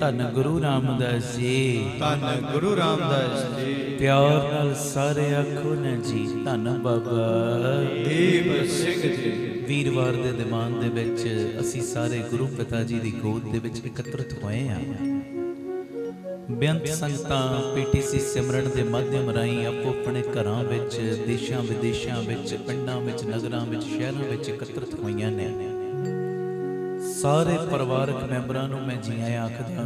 धन गुरु रामदास जी, धन गुरु रामदास जी। प्यार नाल सारे आखो न जी धन बाबा दीप सिंह जी। वीरवार दे दिमान दे विच असी सारे गुरु पिता जी दी गोद दे विच एकत्रित होए हां। बेअंत संगतां पीटीसी सिमरन दे माध्यम राहीं आपो अपने घरां विच, देशां विदेशां विच, पिंडां विच, नगरां विच, शहरां विच एकत्रित होईयां ने। सारे परिवारक मैंबरां नूं मैं जी आया आखदा।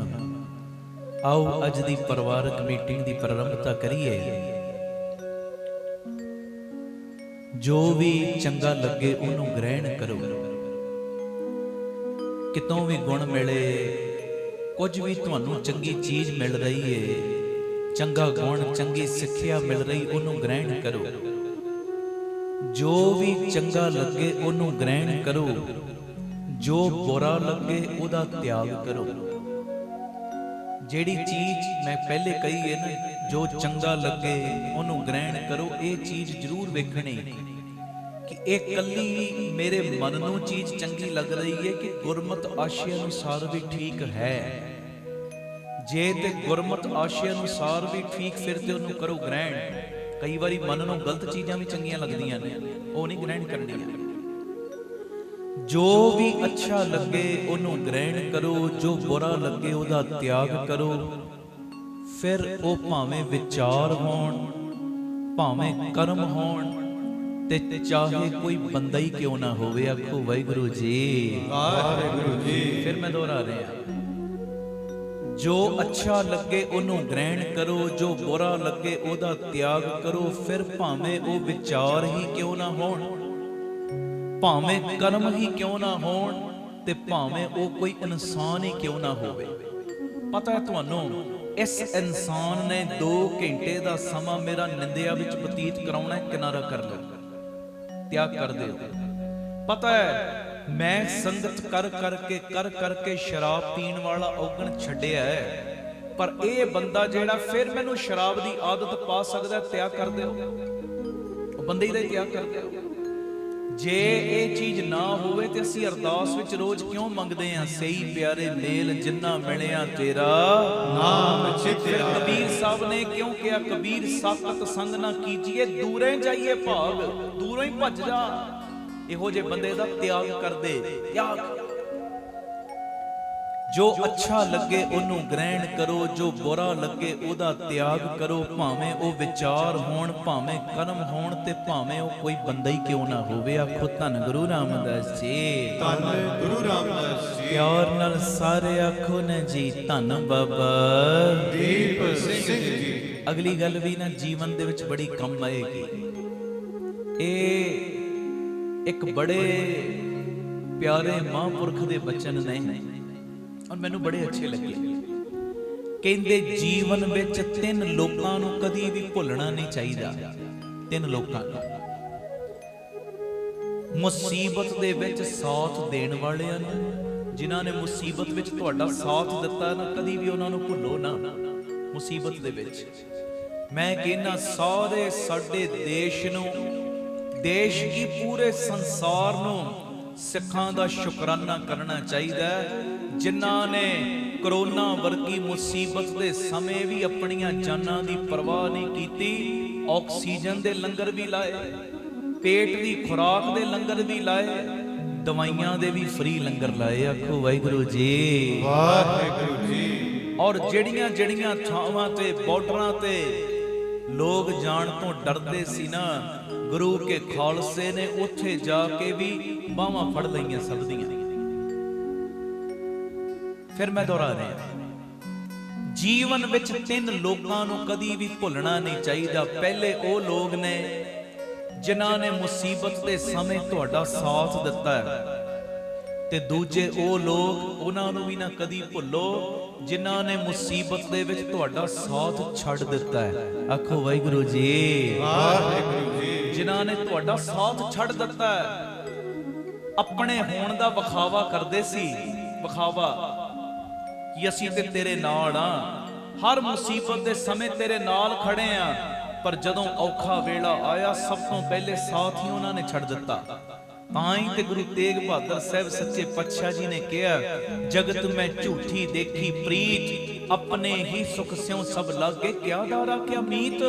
आओ अज दी परिवारक मीटिंग दी प्रारंभता करिए। जो भी चंगा लगे उन्होंने ग्रहण करो। कितों भी गुण मिले, कुछ भी तुहानू चंगी चीज मिल रही है, चंगा गुण, चंगी सिक्ख्या मिल रही, उन्होंने ग्रहण करो। जो भी चंगा लगे उन्होंने ग्रहण करो, जो बुरा लगे उदा त्याग करो। जेड़ी चीज मैं पहले कही है ना, जो चंगा लगे उन्होंने ग्रहण करो, ये चीज जरूर वेखनी कि एक कली मेरे मन नूं चीज चंगी लग रही है कि गुरमत आशय अनुसार भी ठीक है। जे ते गुरमत आशय अनुसार भी ठीक, फिर ते उन्होंने करो ग्रहण। कई बारी मन नूं गलत चीज़ां भी चंगियां लगदियां ने, वो नहीं ग्रहण करनियां। जो भी अच्छा लगे उन्होंने ग्रहण करो, जो बुरा लगे उदा त्याग करो। फिर वो भावें विचार होण, भावें कर्म होण, ते चाहे कोई बंदा ही क्यों ना होवे। आखो वाहिगुरू जी, वाहिगुरू जी। फिर मैं दोहरा रहा। जो अच्छा लगे उन्होंने ग्रहण करो, जो बुरा लगे उदा त्याग करो। फिर भावें वो विचार ही क्यों ना होण, भावें कर्म ही क्यों ना होण, ते भावें वो कोई इंसान ही क्यों ना होवे। पता है तुहानू, इस इंसान ने 2 घंटे का समा मेरा निंदिया विच बतीत कराउणा है, किनारा कर लो, त्याग कर दे। पता है मैं संगत कर करके शराब पीण वाला औगण छड्डिया है, पर यह बंदा जेड़ा फिर मैनू शराब की आदत पा सकदा, त्याग कर दो। बंदे ही त्याग कर दो। जे ये चीज ना होवे ते असीं अरदास विच रोज क्यों मंगदे हां, सही प्यारे मेल जिन्ना मिलिया तेरा नाम चित्या। कबीर साहब ने क्यों कहा, कबीर साकत संग ना कीजिए, दूरे जाइए भाग, दूरों ही भज जा। इहो जे बंदे दा त्याग कर दे, त्याग। जो अच्छा लगे उन्होंने ग्रहण करो, जो बुरा लगे उदा त्याग करो। भावें वो विचार होण, भावें कर्म होण, ते भावें वो कोई बंदा ही क्यों ना होवे। आखो धन गुरु रामदास जी, धन गुरु रामदास जी। प्यार नाल सारे आखो न जी धन बाबा दीप सिंह जी। अगली गल भी ना जीवन दे विच बड़ी कम आएगी। ये एक बड़े प्यारे महापुरख दे बचन ने और मैनू बड़े अच्छे लगे। कहंदे जीवन विच 3 लोकां नूं कदी भी भुलना नहीं चाहिदा। 3 लोकां नूं, मुसीबत दे विच साथ देण वालियां नूं, जिन्हां ने मुसीबत विच तुहाडा साथ दिता ना, कदी भी उन्हां नूं भुल्लो ना। मुसीबत दे विच मैं कहना सारे साडे देश नूं, देश की पूरे संसार नूं सिखां दा शुकराना करना चाहिए, जिन्हां ने करोना वर्गी मुसीबत के समय भी अपनियां जानां दी परवाह नहीं कीती। ऑक्सीजन दे लंगर भी लाए, पेट दी खुराक दे लंगर भी लाए, दवाइयां दे भी फ्री लंगर लाए। आखो वाहिगुरू जी, वाहिगुरू जी। और जड़ियां जड़ियां थावां ते बॉर्डरां ते लोग जाण तो डरदे सी ना, गुरु के खालसे ने उत्थे जाके भी बाहां फड़ लईयां सब दियां। फिर मैं दोहरा रहा, जीवन विच 3 लोकां नूं कदी भी भुलना नहीं चाहिए। पहले वो लोग ने जिन्हां ने मुसीबत के समय तुहाडा साथ दिता है, ते दूजे वो लोग उन्हां नूं भी ना कदी भुल्लो जिन्हां ने मुसीबत दे विच तुहाडा साथ छड्ड दिता है। आखो वाहिगुरू जी, वाहिगुरू जी। जिन्हां ने तुहाडा साथ छड्ड दिता है, अपने होण दा विखावा करदे सी, विखावा कि असीं ते तेरे नाल आ, हर मुसीबत दे समय तेरे नाल खड़े आ। पर जदों औखा वेला आया, सब तो पहले साथ ही उन्होंने छड्ड दिता। ਤਾਂ ਹੀ ਤੇ ਗੁਰੂ ਤੇਗ ਬਹਾਦਰ ਸਾਹਿਬ ਸੱਚੇ ਪਾਤਸ਼ਾਹ ਜੀ ਨੇ ਕਿਹਾ, ਜਗਤ ਮੈਂ ਝੂਠੀ ਦੇਖੀ ਪ੍ਰੀਤ, ਆਪਣੇ ਹੀ ਸੁਖ ਸਿਉ ਸਭ ਲਾਗੇ, ਕਿਆ ਦਾਰਾ ਕਿਆ ਮੀਤ।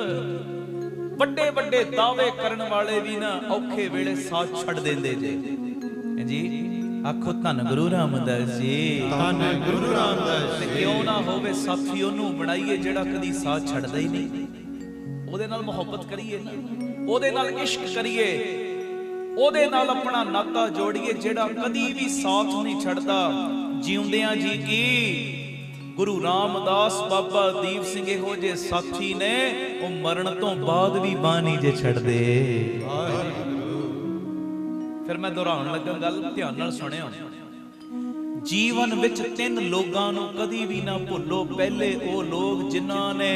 ਵੱਡੇ ਵੱਡੇ ਦਾਅਵੇ ਕਰਨ ਵਾਲੇ ਵੀ ਨਾ ਔਖੇ ਵੇਲੇ ਸਾਥ ਛੱਡ ਦਿੰਦੇ ਜੇ ਜੀ। ਆਖੋ ਧੰਨ ਗੁਰੂ ਰਾਮਦਾਸ ਜੀ, ਧੰਨ ਗੁਰੂ ਰਾਮਦਾਸ ਤੇ ਜੀ। ਕਿਉਂ ਨਾ ਹੋਵੇ ਸਾਥੀ ਉਹਨੂੰ ਬਣਾਈਏ ਜਿਹੜਾ ਕਦੀ ਸਾਥ ਛੱਡਦਾ ਹੀ ਨਹੀਂ। ਉਹਦੇ ਨਾਲ ਮੁਹੱਬਤ ਕਰੀਏ ਨਾ, ਉਹਦੇ ਨਾਲ ਇਸ਼ਕ ਕਰੀਏ, ਉਹਦੇ ਨਾਲ ਆਪਣਾ ਨਾਤਾ ਜੋੜੀਏ ਜਿਹੜਾ ਕਦੀ ਵੀ ਸਾਥ ਨਹੀਂ ਛੱਡਦਾ। ਜਿਉਂਦਿਆਂ ਜੀ ਕੀ ਗੁਰੂ ਰਾਮਦਾਸ ਬਾਬਾ ਦੀਪ ਸਿੰਘ ਇਹੋ ਜਿਹੇ ਸਾਥੀ ਨੇ, ਉਹ ਮਰਨ ਤੋਂ ਬਾਅਦ ਵੀ ਬਾਂਹ ਨਹੀਂ ਜੇ ਛੱਡਦੇ। ਫਿਰ ਮੈਂ ਦੁਹਰਾਉਣ ਲੱਗਾ ਗੱਲ, ਧਿਆਨ ਨਾਲ ਸੁਣਿਓ। ਜੀਵਨ ਵਿੱਚ 3 ਲੋਕਾਂ ਨੂੰ ਕਦੀ ਵੀ ਨਾ ਭੁੱਲੋ। ਪਹਿਲੇ ਉਹ ਲੋਕ ਜਿਨ੍ਹਾਂ ਨੇ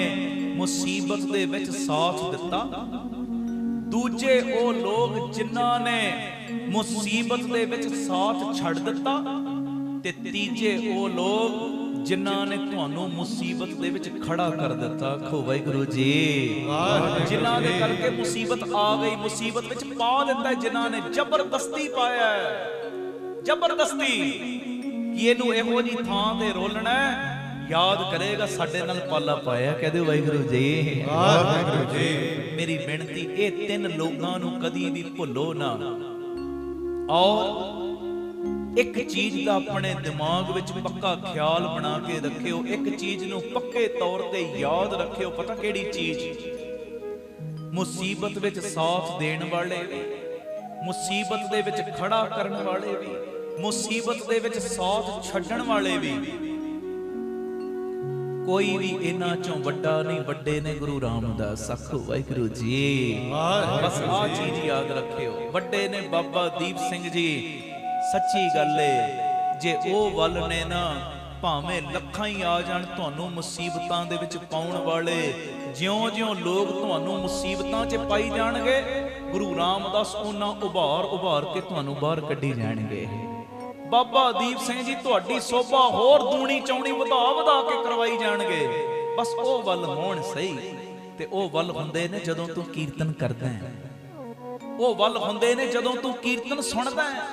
ਮੁਸੀਬਤ ਦੇ ਵਿੱਚ ਸਾਥ ਦਿੱਤਾ, ਦੂਜੇ ਉਹ ਲੋਕ ਜਿਨ੍ਹਾਂ ਨੇ ਮੁਸੀਬਤ ਦੇ ਵਿੱਚ ਸਾਥ ਛੱਡ ਦਿੱਤਾ, ਤੇ ਤੀਜੇ ਉਹ ਲੋਕ ਜਿਨ੍ਹਾਂ ਨੇ ਤੁਹਾਨੂੰ ਮੁਸੀਬਤ ਦੇ ਵਿੱਚ ਖੜਾ ਕਰ ਦਿੱਤਾ। ਆਖੋ ਵਾਹਿਗੁਰੂ ਜੀ। ਜਿਨ੍ਹਾਂ ਦੇ ਕਰਕੇ ਮੁਸੀਬਤ ਆ ਗਈ, ਮੁਸੀਬਤ ਵਿੱਚ ਪਾ ਦਿੱਤਾ, ਜਿਨ੍ਹਾਂ ਨੇ ਜ਼ਬਰਦਸਤੀ ਪਾਇਆ, ਜ਼ਬਰਦਸਤੀ ਕਿ ਇਹਨੂੰ ਇਹੋ ਜੀ ਥਾਂ ਤੇ ਰੋਲਣਾ, ਯਾਦ ਕਰੇਗਾ ਸਾਡੇ ਨਾਲ ਪਾਲਾ ਪਾਇਆ। ਕਹਦੇ ਵਾਹਿਗੁਰੂ ਜੀ। ਵਾਹਿਗੁਰੂ ਜੀ। ਮੇਰੀ ਬੇਨਤੀ, ਇਹ 3 ਲੋਕਾਂ ਨੂੰ ਕਦੀ ਵੀ ਭੁੱਲੋ ਨਾ। ਔਰ ਇੱਕ ਚੀਜ਼ ਦਾ ਆਪਣੇ ਦਿਮਾਗ ਵਿੱਚ ਪੱਕਾ ਖਿਆਲ ਬਣਾ ਕੇ ਰੱਖਿਓ, ਇੱਕ ਚੀਜ਼ ਨੂੰ ਪੱਕੇ ਤੌਰ ਤੇ ਯਾਦ ਰੱਖਿਓ। ਪਤਾ ਕਿਹੜੀ ਚੀਜ਼? ਮੁਸੀਬਤ ਵਿੱਚ ਸਾਥ ਦੇਣ ਵਾਲੇ ਵੀ, ਮੁਸੀਬਤ ਦੇ ਵਿੱਚ ਖੜਾ ਕਰਨ ਵਾਲੇ ਵੀ, ਮੁਸੀਬਤ ਦੇ ਵਿੱਚ ਸਾਥ ਛੱਡਣ ਵਾਲੇ ਵੀ, ਕੋਈ ਵੀ ਇਹਨਾਂ ਚੋਂ ਵੱਡਾ ਨਹੀਂ। ਵੱਡੇ ਨੇ ਗੁਰੂ ਰਾਮਦਾਸ। ਆਖੋ ਵਾਹਿਗੁਰੂ ਜੀ। ਬਸ ਆਹ ਚੀਜ਼ ਯਾਦ ਰੱਖਿਓ, ਵੱਡੇ ਨੇ ਬਾਬਾ ਦੀਪ ਸਿੰਘ ਜੀ। ਸੱਚੀ ਗੱਲ ਏ, ਜੇ ਉਹ ਵੱਲ ਨੇ ਨਾ, ਭਾਵੇਂ ਲੱਖਾਂ ਹੀ ਆ ਜਾਣ ਤੁਹਾਨੂੰ ਮੁਸੀਬਤਾਂ ਦੇ ਵਿੱਚ ਪਾਉਣ ਵਾਲੇ, ਜਿਉਂ-ਜਿਉਂ ਲੋਕ ਤੁਹਾਨੂੰ ਮੁਸੀਬਤਾਂ 'ਚ ਪਾਈ ਜਾਣਗੇ, ਗੁਰੂ ਰਾਮਦਾਸ ਉਹਨਾਂ ਉਭਾਰ ਕੇ ਤੁਹਾਨੂੰ ਬਾਹਰ ਕੱਢੀ ਜਾਣਗੇ। ਬਾਬਾ ਦੀਪ ਸਿੰਘ ਜੀ ਤੁਹਾਡੀ ਸੋਭਾ ਹੋਰ ਦੂਣੀ ਚੌਣੀ ਵਧਾ ਕੇ ਕਰਵਾਈ ਜਾਣਗੇ। ਬਸ ਉਹ ਵੱਲ ਹੋਣ ਸਹੀ। ਤੇ ਉਹ ਵੱਲ ਹੁੰਦੇ ਨੇ ਜਦੋਂ ਤੂੰ ਕੀਰਤਨ ਕਰਦਾ ਹੈ, ਉਹ ਵੱਲ ਹੁੰਦੇ ਨੇ ਜਦੋਂ ਤੂੰ ਕੀਰਤਨ ਸੁਣਦਾ ਹੈ,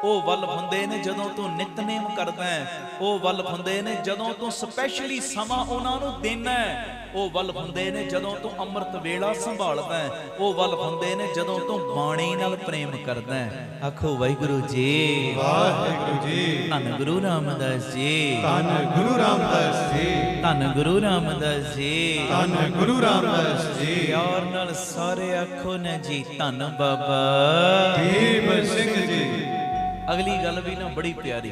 ਉਹ ਵੱਲ ਹੁੰਦੇ ਨੇ ਜਦੋਂ ਤੂੰ ਨਿਤਨੇਮ ਕਰਦਾ ਹੈ, ਉਹ ਵੱਲ ਹੁੰਦੇ ਨੇ ਜਦੋਂ ਤੂੰ ਸਪੈਸ਼ਲੀ ਸਮਾਂ ਉਹਨਾਂ ਨੂੰ ਦੇਣਾ ਹੈ, ਉਹ ਵੱਲ ਹੁੰਦੇ ਨੇ ਜਦੋਂ ਤੂੰ ਅੰਮ੍ਰਿਤ ਵੇਲਾ ਸੰਭਾਲਦਾ ਹੈ, ਉਹ ਵੱਲ ਹੁੰਦੇ ਨੇ ਜਦੋਂ ਤੂੰ ਬਾਣੀ ਨਾਲ ਪ੍ਰੇਮ ਕਰਦਾ ਹੈ। ਆਖੋ ਵਾਹਿਗੁਰੂ ਜੀ। ਵਾਹਿਗੁਰੂ ਜੀ। ਧੰਨ ਗੁਰੂ ਰਾਮਦਾਸ ਜੀ। ਧੰਨ ਗੁਰੂ ਰਾਮਦਾਸ ਜੀ। ਧੰਨ ਗੁਰੂ ਰਾਮਦਾਸ ਜੀ। ਧੰਨ ਗੁਰੂ ਰਾਮਦਾਸ ਜੀ। ਪਿਆਰ ਨਾਲ ਸਾਰੇ ਆਖੋ ਨਾ ਜੀ, ਧੰਨ ਬਾਬਾ ਦੀਪ ਸਿੰਘ ਜੀ। ਅਗਲੀ ਗੱਲ ਵੀ ਨਾ ਬੜੀ ਪਿਆਰੀ,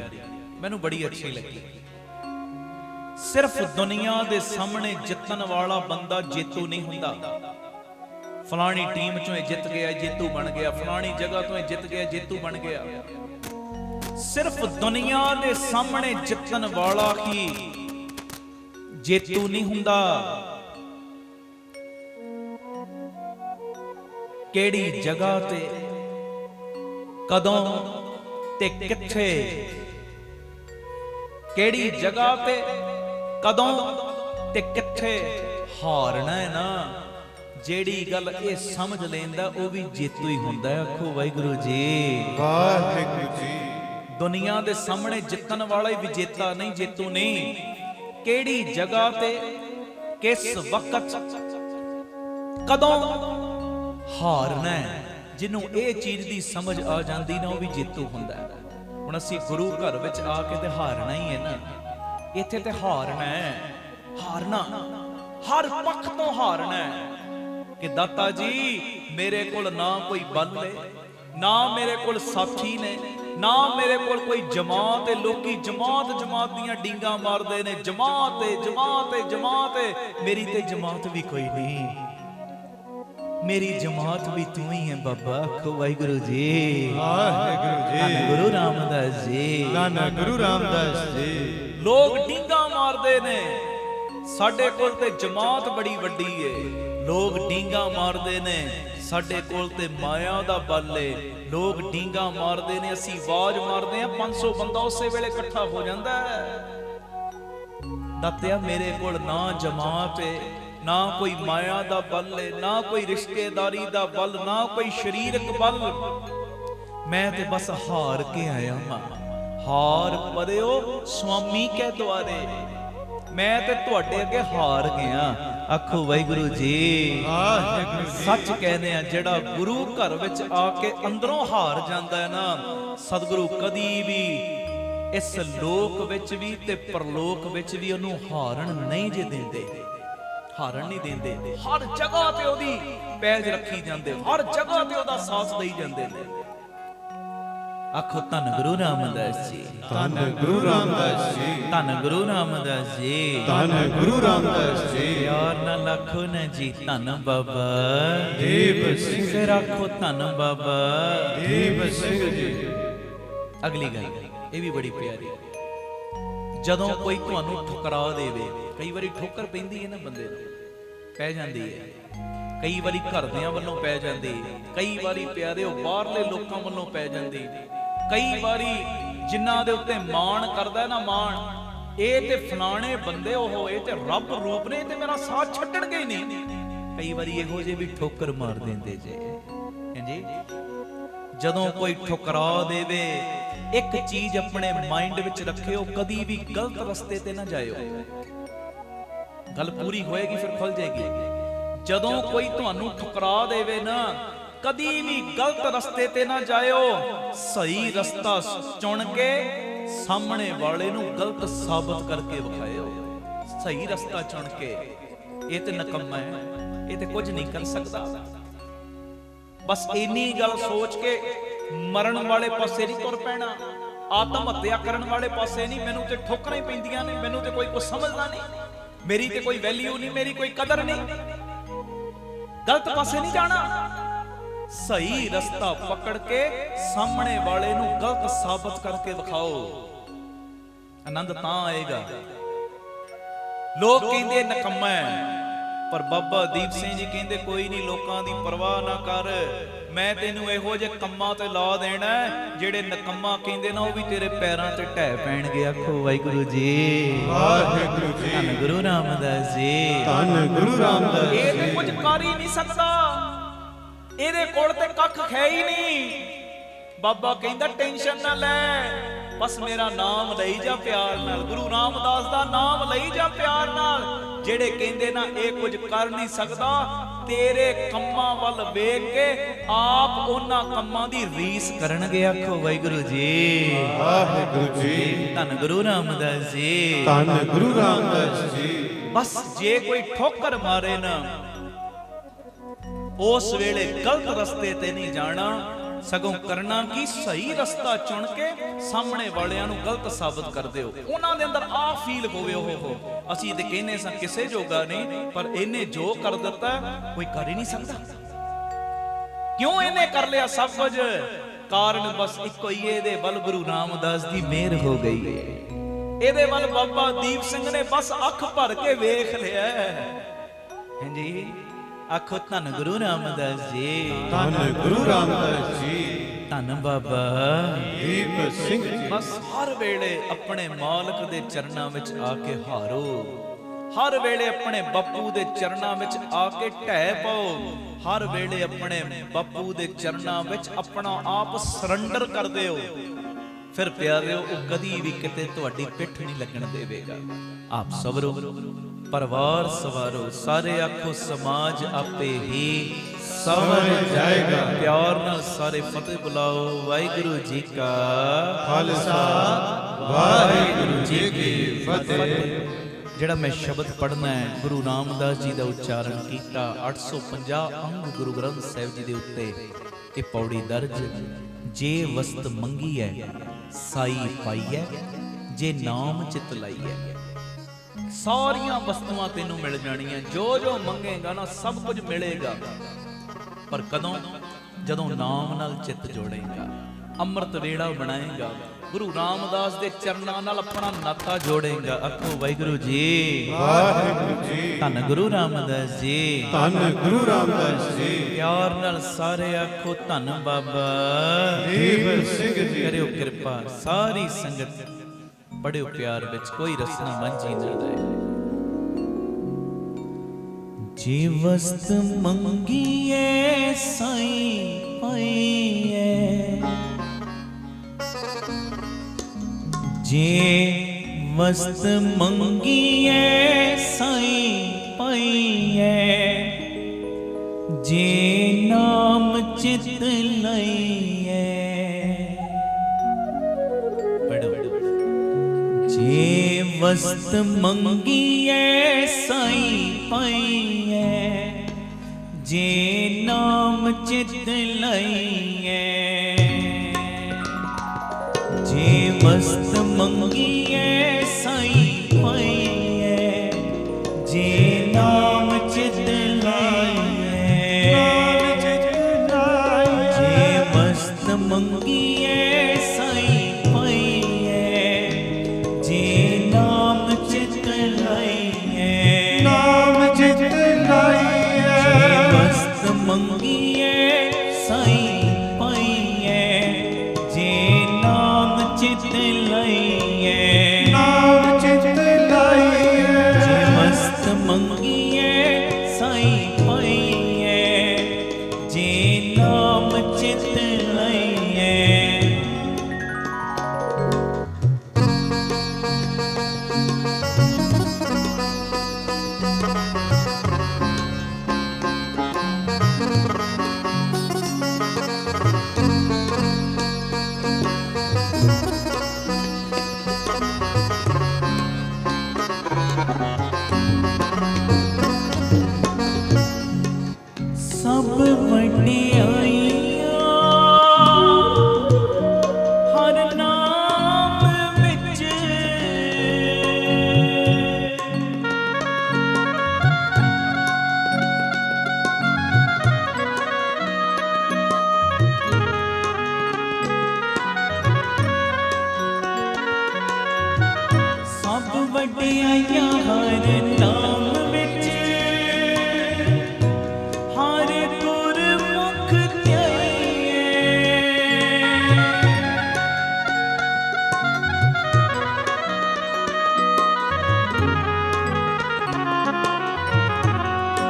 ਮੈਨੂੰ ਬੜੀ ਅੱਛੀ ਲੱਗੀ। ਸਿਰਫ ਦੁਨੀਆ ਦੇ ਸਾਹਮਣੇ ਜਿੱਤਣ ਵਾਲਾ ਬੰਦਾ ਜੇਤੂ ਨਹੀਂ ਹੁੰਦਾ। ਫਲਾਣੀ ਟੀਮ ਚੋਂ ਇਹ ਜਿੱਤ ਗਿਆ, ਜੇਤੂ ਬਣ ਗਿਆ, ਫਲਾਣੀ ਜਗ੍ਹਾ ਤੋਂ ਇਹ ਜਿੱਤ ਗਿਆ, ਜੇਤੂ ਬਣ ਗਿਆ। ਸਿਰਫ ਦੁਨੀਆ ਦੇ ਸਾਹਮਣੇ ਜਿੱਤਣ ਵਾਲਾ ਹੀ ਜੇਤੂ ਨਹੀਂ ਹੁੰਦਾ। ਕਿਹੜੀ ਜਗ੍ਹਾ ਤੇ, ਕਦੋਂ ਤੇ ਕਿੱਥੇ, ਕਿਹੜੀ ਜਗ੍ਹਾ ਤੇ, ਕਦੋਂ ਤੇ ਕਿੱਥੇ ਹਾਰਨਾ ਹੈ ਨਾ, ਜਿਹੜੀ ਗੱਲ ਇਹ ਸਮਝ ਲੈਂਦਾ ਉਹ ਵੀ ਜੇਤੂ ਹੀ ਹੁੰਦਾ ਹੈ। ਆਖੋ ਵਾਹਿਗੁਰੂ ਜੀ। ਵਾਹਿਗੁਰੂ ਜੀ। ਦੁਨੀਆ ਦੇ ਸਾਹਮਣੇ ਜਿੱਤਣ ਵਾਲਾ ਹੀ ਵਿਜੇਤਾ ਨਹੀਂ, ਜੇਤੂ ਨਹੀਂ। ਕਿਹੜੀ ਜਗ੍ਹਾ ਤੇ, ਕਿਸ ਵਕਤ, ਕਦੋਂ ਹਾਰਨਾ ਹੈ, ਜਿਹਨੂੰ ਇਹ ਚੀਜ਼ ਦੀ ਸਮਝ ਆ ਜਾਂਦੀ ਨਾ, ਉਹ ਵੀ ਜੇਤੂ ਹੁੰਦਾ ਹੈ। ਹੁਣ ਅਸੀਂ ਗੁਰੂ ਘਰ ਵਿੱਚ ਆ ਕੇ ਤੇ ਹਾਰਨਾ ਹੀ ਹੈ ਨਾ, ਇੱਥੇ ਤੇ ਹਾਰਨਾ ਹੈ, ਹਾਰਨਾ ਹਰ ਪੱਖ ਤੋਂ ਹਾਰਨਾ ਹੈ। ਕਿ ਦਾਤਾ ਜੀ ਮੇਰੇ ਕੋਲ ਨਾ ਕੋਈ ਬਲ ਹੈ, ਨਾ ਮੇਰੇ ਕੋਲ ਸਾਥੀ ਨੇ, ਨਾ ਮੇਰੇ ਕੋਲ ਕੋਈ ਜਮਾਤ ਹੈ। ਲੋਕੀ ਜਮਾਤ ਦੀਆਂ ਡੀਂਗਾਂ ਮਾਰਦੇ ਨੇ, ਜਮਾਤ ਹੈ। ਮੇਰੀ ਤੇ ਜਮਾਤ ਵੀ ਕੋਈ ਨਹੀਂ, ਮੇਰੀ ਜਮਾਤ ਵੀ ਤੂੰ ਹੀ ਹੈ ਬਾਬਾ। ਆਖੋ ਵਾਹਿਗੁਰੂ ਜੀ। ਵਾਹਿਗੁਰੂ ਜੀ। ਧੰਨ ਗੁਰੂ ਰਾਮਦਾਸ ਜੀ। ਧੰਨ ਗੁਰੂ ਰਾਮਦਾਸ ਜੀ। ਲੋਕ ਡੀਂਗਾਂ ਮਾਰਦੇ ਨੇ, ਸਾਡੇ ਕੋਲ ਤੇ ਜਮਾਤ ਬੜੀ ਵੱਡੀ ਏ। ਲੋਕ ਡੀਂਗਾਂ ਮਾਰਦੇ ਨੇ, ਸਾਡੇ ਕੋਲ ਤੇ ਮਾਇਆ ਦਾ ਬਲ ਏ। ਲੋਕ ਡੀਂਗਾਂ ਮਾਰਦੇ ਨੇ, ਅਸੀਂ ਆਵਾਜ਼ ਮਾਰਦੇ ਆ, 500 ਬੰਦਾ ਉਸੇ ਵੇਲੇ ਇਕੱਠਾ ਹੋ ਜਾਂਦਾ ਹੈ। ਦਾਤਿਆ ਮੇਰੇ ਕੋਲ ਨਾ ਜਮਾਤ ਏ, ਨਾ ਕੋਈ ਮਾਇਆ ਦਾ ਬਲ ਏ, ਨਾ ਕੋਈ ਰਿਸ਼ਤੇਦਾਰੀ ਦਾ ਬਲ, ਨਾ ਕੋਈ ਸਰੀਰਕ ਬਲ। मैं ते बस हार के आया मां, हार परियो स्वामी के द्वारे, मैं ते तुहाडे अगे हार गया। आखो वाहिगुरु जी। ਵਾਹਿਗੁਰੂ ਜੀ। सच कहने आ जेड़ा गुरु घर विच आके अंदरों हार जांदा है ना, सतगुरु कदी भी इस लोक विच भी ते परलोक विच भी ओनू हारन नहीं जे देंदे, हारन नहीं देंदे। हर जगह ते ओदी पैज रखी जांदे, हर जगह ते ओदा साथ देई जांदे ने। आखो धन गुरु रामदास जी, ਧੰਨ ਗੁਰੂ ਰਾਮਦਾਸ ਜੀ, धन गुरु रामदास जी, ਧੰਨ ਗੁਰੂ ਰਾਮਦਾਸ ਜੀ। प्यार नाल आखो न जी धन बाबा ਦੀਪ ਸਿੰਘ फिर आखो धन बाबा। ਦੀਪ ਸਿੰਘ ਜੀ। अगली गल ये भी बड़ी प्यारी, जदों कोई तुहानू ठुकरा देवे, कई बारी ठोकर पैंदी है ना बंदे नूं, पै जांदी है, कई बारी घरदियां वल्लों पै जांदी, कई बारी प्यारे बाहरले लोकां वल्लों पै जांदी, कई बारी जिन्हां दे उत्ते माण करदा है ना माण, ਇਹ ਤੇ ਫਲਾਣੇ ਬੰਦੇ ਉਹ, ਇਹ ਤੇ ਰੱਬ ਰੂਪ ਨੇ, ਤੇ ਮੇਰਾ ਸਾਥ ਛੱਡਣਗੇ ਹੀ ਨਹੀਂ। ਕਈ ਵਾਰੀ ਇਹੋ ਜਿਹੇ ਵੀ ਠੋਕਰ ਮਾਰ ਦਿੰਦੇ ਜੇ। ਹਾਂਜੀ, ਜਦੋਂ ਕੋਈ ਠੁਕਰਾ ਦੇਵੇ, ਇੱਕ ਚੀਜ਼ ਆਪਣੇ ਮਾਈਂਡ ਵਿੱਚ ਰੱਖਿਓ, ਕਦੀ ਵੀ ਗਲਤ ਰਸਤੇ ਤੇ ਨਾ ਜਾਇਓ। ਗੱਲ ਪੂਰੀ ਹੋਏਗੀ ਫਿਰ ਖੁੱਲ ਜਾਏਗੀ। ਜਦੋਂ ਕੋਈ ਤੁਹਾਨੂੰ ਠੁਕਰਾ ਦੇਵੇ ਨਾ, ਕਦੀ ਵੀ ਗਲਤ ਰਸਤੇ ਤੇ ਨਾ ਜਾਇਓ, ਸਹੀ ਰਸਤਾ ਚੁਣ ਕੇ ਸਾਹਮਣੇ ਵਾਲੇ ਨੂੰ ਗਲਤ ਸਾਬਤ ਕਰਕੇ ਵਿਖਾਇਓ। ਸਹੀ ਰਸਤਾ ਚੁਣ ਕੇ, ਇਹ ਤੇ ਨਕਮਾ ਹੈ, ਇਹ ਤੇ ਕੁਝ ਨਹੀਂ ਕਰ ਸਕਦਾ। ਬਸ ਇੰਨੀ ਗੱਲ ਸੋਚ ਕੇ ਮਰਨ ਵਾਲੇ ਪਾਸੇ ਨਹੀਂ ਤੁਰ ਪੈਣਾ, ਆਤਮ ਹੱਤਿਆ ਕਰਨ ਵਾਲੇ ਪਾਸੇ ਨਹੀਂ। ਮੈਨੂੰ ਤੇ ਠੋਕਰਾਂ ਹੀ ਪੈਂਦੀਆਂ ਨੇ, ਮੈਨੂੰ ਤੇ ਕੋਈ ਕੁਝ ਸਮਝਦਾ ਨਹੀਂ, ਮੇਰੀ ਤੇ ਕੋਈ ਵੈਲਿਊ ਨਹੀਂ, ਮੇਰੀ ਕੋਈ ਕਦਰ ਨਹੀਂ। ਗਲਤ ਪਾਸੇ ਨਹੀਂ ਜਾਣਾ, ਸਹੀ ਰਸਤਾ ਪਕੜ ਕੇ ਸਾਹਮਣੇ ਵਾਲੇ ਨੂੰ ਗਲਤ ਸਾਬਤ ਕਰਕੇ ਵਿਖਾਓ। ਆਨੰਦ ਤਾਂ ਆਏਗਾ। ਲੋਕ ਕਹਿੰਦੇ ਨਕਮਾ ਹੈ, ਪਰ ਬਾਬਾ ਦੀਪ ਸਿੰਘ ਜੀ ਕਹਿੰਦੇ ਕੋਈ ਨਹੀਂ, ਲੋਕਾਂ ਦੀ ਪਰਵਾਹ ਨਾ ਕਰ, ਮੈਂ ਤੈਨੂੰ ਇਹੋ ਜਿਹੇ ਕੰਮਾਂ ਤੇ ਲਾ ਦੇਣਾ ਜਿਹੜੇ ਨਕਮਾ ਕਹਿੰਦੇ ਨਾ, ਉਹ ਵੀ ਤੇਰੇ ਪੈਰਾਂ ਤੇ ਢਹਿ ਪੈਣਗੇ। ਆਖੋ ਵਾਹਿਗੁਰੂ ਜੀ, ਵਾਹਿਗੁਰੂ ਜੀ। ਧੰਨ ਗੁਰੂ ਰਾਮਦਾਸ ਜੀ, ਧੰਨ ਗੁਰੂ ਰਾਮਦਾਸ ਜੀ। ਇਹ ਤੇ ਕੁਝ ਕਰ ਹੀ ਨਹੀਂ ਸਕਦਾ, ਇਹਦੇ ਕੋਲ ਤੇ ਕੱਖ ਹੈ ਹੀ ਨਹੀਂ। ਬਾਬਾ ਕਹਿੰਦਾ ਟੈਨਸ਼ਨ ਨਾ ਲੈ, ਬਸ ਮੇਰਾ ਨਾਮ ਲਈ ਜਾ ਪਿਆਰ ਨਾਲ, ਗੁਰੂ ਰਾਮਦਾਸ ਦਾ ਨਾਮ ਲਈ ਜਾ ਪਿਆਰ ਨਾਲ। ਜਿਹੜੇ ਕਹਿੰਦੇ ਨਾ ਇਹ ਕੁਝ ਕਰ ਨਹੀਂ ਸਕਦਾ, ਤੇਰੇ ਕੰਮਾਂ ਵੱਲ ਵੇਖ ਕੇ ਆਪ ਉਹਨਾਂ ਕੰਮਾਂ ਦੀ ਰੀਸ ਕਰਨਗੇ। ਆਖੋ ਵਾਹਿਗੁਰੂ ਜੀ, ਵਾਹਿਗੁਰੂ ਜੀ। ਧੰਨ ਗੁਰੂ ਰਾਮਦਾਸ ਜੀ, ਧੰਨ ਗੁਰੂ ਰਾਮਦਾਸ ਜੀ। ਬਸ ਜੇ ਕੋਈ ਠੋਕਰ ਮਾਰੇ ਨਾ, ਉਸ ਵੇਲੇ ਗਲਤ ਰਸਤੇ ਤੇ ਨਹੀਂ ਜਾਣਾ, ਸਗੋਂ ਕਰਨਾ ਕੀ, ਸਹੀ ਰਸਤਾ ਚੁਣ ਕੇ ਸਾਹਮਣੇ ਵਾਲਿਆਂ ਨੂੰ ਗਲਤ ਸਾਬਤ ਕਰ ਦਿਓ। ਉਹਨਾਂ ਦੇ ਅੰਦਰ ਆ ਫੀਲ ਹੋਵੇ, ਉਹ ਅਸੀਂ ਤੇ ਕਹਿੰਦੇ ਸਾਂ ਕਿਸੇ ਜੋਗਾ ਨਹੀਂ, ਪਰ ਇਹਨੇ ਜੋ ਕਰ ਦਿੱਤਾ ਕੋਈ ਕਰ ਹੀ ਨਹੀਂ ਸਕਦਾ। ਕਿਉਂ ਇਹਨੇ ਕਰ ਲਿਆ ਸਭ ਕੁਝ? ਕਾਰਨ ਬਸ ਇੱਕੋ ਹੀ, ਇਹਦੇ ਵੱਲ ਗੁਰੂ ਰਾਮਦਾਸ ਦੀ ਮਿਹਰ ਹੋ ਗਈ ਹੈ। ਇਹਦੇ ਵੱਲ ਬਾਬਾ ਦੀਪ ਸਿੰਘ ਨੇ ਬਸ ਅੱਖ ਭਰ ਕੇ ਵੇਖ ਲਿਆ। ਹਾਂਜੀ, ਆਖੋ ਧੰਨ ਗੁਰੂ ਰਾਮਦਾਸ ਜੀ, ਧੰਨ ਗੁਰੂ ਰਾਮਦਾਸ ਜੀ। ਧੰਨ ਬਾਬਾ ਦੀਪ ਸਿੰਘ ਜੀ। ਬਸ ਹਰ ਵੇਲੇ ਆਪਣੇ ਮਾਲਕ ਦੇ ਚਰਨਾਂ ਵਿੱਚ ਆ ਕੇ ਹਾਰੋ, ਹਰ ਵੇਲੇ ਆਪਣੇ ਬਾਪੂ ਦੇ ਚਰਨਾਂ ਵਿੱਚ ਆ ਕੇ ਢਹਿ ਪਾਓ, ਹਰ ਵੇਲੇ ਆਪਣੇ ਬਾਪੂ ਦੇ ਚਰਨਾਂ ਵਿੱਚ ਆਪਣਾ ਆਪ ਸਰੈਂਡਰ ਕਰ ਦਿਓ। ਫਿਰ ਪਿਆਰਿਓ, ਉਹ ਕਦੀ ਵੀ ਕਿਤੇ ਤੁਹਾਡੀ ਪਿੱਠ ਨਹੀਂ ਲੱਗਣ ਦੇਵੇਗਾ। ਆਪ ਸਵਰੋ, ਪਰਿਵਾਰ ਸਵਾਰੋ, ਸਾਰੇ ਆਖੋ ਸਮਾਜ ਆਪੇ ਹੀ ਸਵਰ ਜਾਏਗਾ। ਪਿਆਰ ਨਾਲ ਸਾਰੇ ਫਤਿਹ ਬੁਲਾਓ। ਵਾਹਿਗੁਰੂ ਜੀ ਕਾ ਖਾਲਸਾ, ਵਾਹਿਗੁਰੂ ਜੀ ਕੀ ਫਤਿਹ। ਜਿਹੜਾ ਮੈਂ ਸ਼ਬਦ ਪੜ੍ਹਨਾ ਹੈ, ਗੁਰੂ ਰਾਮਦਾਸ ਜੀ ਦਾ ਉਚਾਰਨ ਕੀਤਾ, 850 ਅੰਗ ਗੁਰੂ ਗ੍ਰੰਥ ਸਾਹਿਬ ਜੀ ਦੇ ਉੱਤੇ ਇਹ ਪੌੜੀ ਦਰਜ। ਜੇ ਵਸਤ ਮੰਗੀ ਹੈ ਸਾਈ ਪਾਈ ਹੈ, ਜੇ ਨਾਮ ਚਿਤ ਲਾਈ ਹੈ। ਸਾਰੀਆਂ ਵਸਤੂਆਂ ਤੈਨੂੰ ਮਿਲ ਜਾਣੀਆਂ, ਜੋ ਜੋ ਮੰਗੇਗਾ ਨਾ ਸਭ ਕੁਝ ਮਿਲੇਗਾ, ਪਰ ਕਦੋਂ? ਜਦੋਂ ਨਾਮ ਨਾਲ ਚਿੱਤ ਜੋੜੇਗਾ, ਅੰਮ੍ਰਿਤ ਵੇਲਾ ਬਣਾਏਗਾ, ਗੁਰੂ ਰਾਮਦਾਸ ਦੇ ਚਰਨਾਂ ਨਾਲ ਆਪਣਾ ਨਾਤਾ ਜੋੜੇਗਾ। ਆਖੋ ਵਾਹਿਗੁਰੂ ਜੀ, ਵਾਹਿਗੁਰੂ ਜੀ। ਧੰਨ ਗੁਰੂ ਰਾਮਦਾਸ ਜੀ, ਧੰਨ ਗੁਰੂ ਰਾਮਦਾਸ ਜੀ। ਪਿਆਰ ਨਾਲ ਸਾਰੇ ਆਖੋ ਧੰਨ ਬਾਬਾ ਦੀਪ ਸਿੰਘ ਜੀ। ਕਰਿਓ ਕਿਰਪਾ, ਸਾਰੀ ਸੰਗਤ ਪੜਿਓ ਪਿਆਰ ਵਿੱਚ, ਕੋਈ ਰਸਨਾ ਵਾਂਝੀ ਨਾ ਰਹੇ। ਜੇ ਵਸਤ ਮੰਗੀਏ ਸਾਈਂ ਪਾਈਏ, जे वस्त मंगिए साई पाइए, जे नाम चित लइए। जे वस्त मंगिए साई पाइए, जे नाम चित लइए। जे वस्त मंगिए साई पाइए, जे नाम चित लइए। जे वस्त मंगिए साई पाइए, जे नाम चित लइए। नाम चित लाइए। जे वस्त मंगिए साई पाइए, जे नाम चित लइए। नाम चित लाइए। जे वस्त मंगिए साई पाइए, जे नाम चित लइए। सब वड्डियाइयां हर नाम विच, सब वड्डियाइयां हर नाम विच, हर गुरमुख ध्याइए।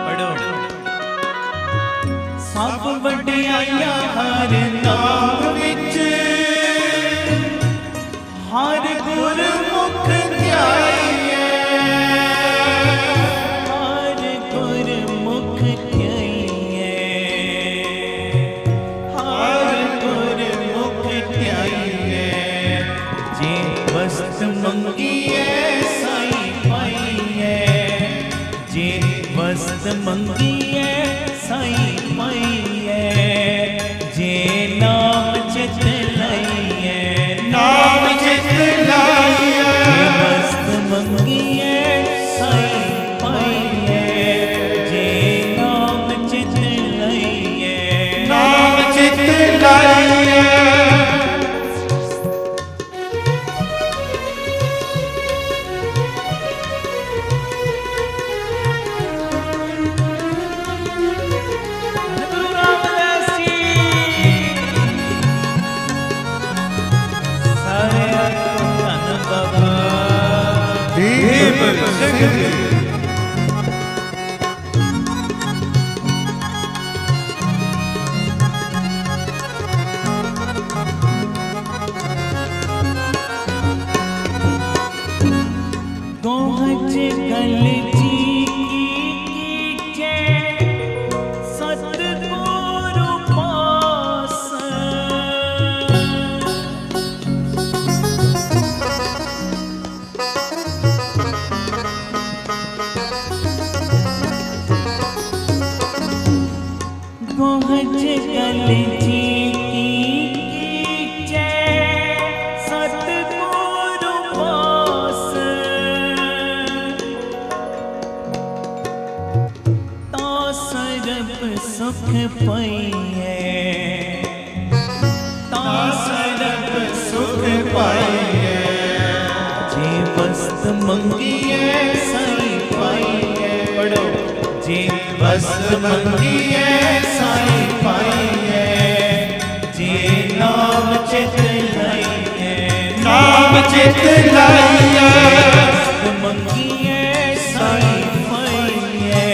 पढ़ो। सब वड्डियाइयां हर नाम विच, हर गुरमुख ध्याइए। हर गुरमुख ध्याइए। हर गुरमुख ध्याइए। जे वस्त मंगिए साई पाइए, जे वस्त मंगिए साई पाइए, जे नाम चित लइए। नाम चित लाइए। जे वस्त मंगिए साई पाइए, जे नाम चित लइए। नाम चित लाइए। गुरु रामदास जी सारे धन बाबा। दीप सिंह जी। गोहज गल जी की जय, सतगुरु पास। गोहज गल जी की जय, सतगुरु पास। ता सरब सुख पाइए, ता सरब सुख पाइए। जे वस्त मंगिए साई पाइए। पढ़ो। जे वस्त मंगिए साई पाइए, जे नाम चित लइए। नाम चित लाइए। वस्त मंगिए साई पाइए,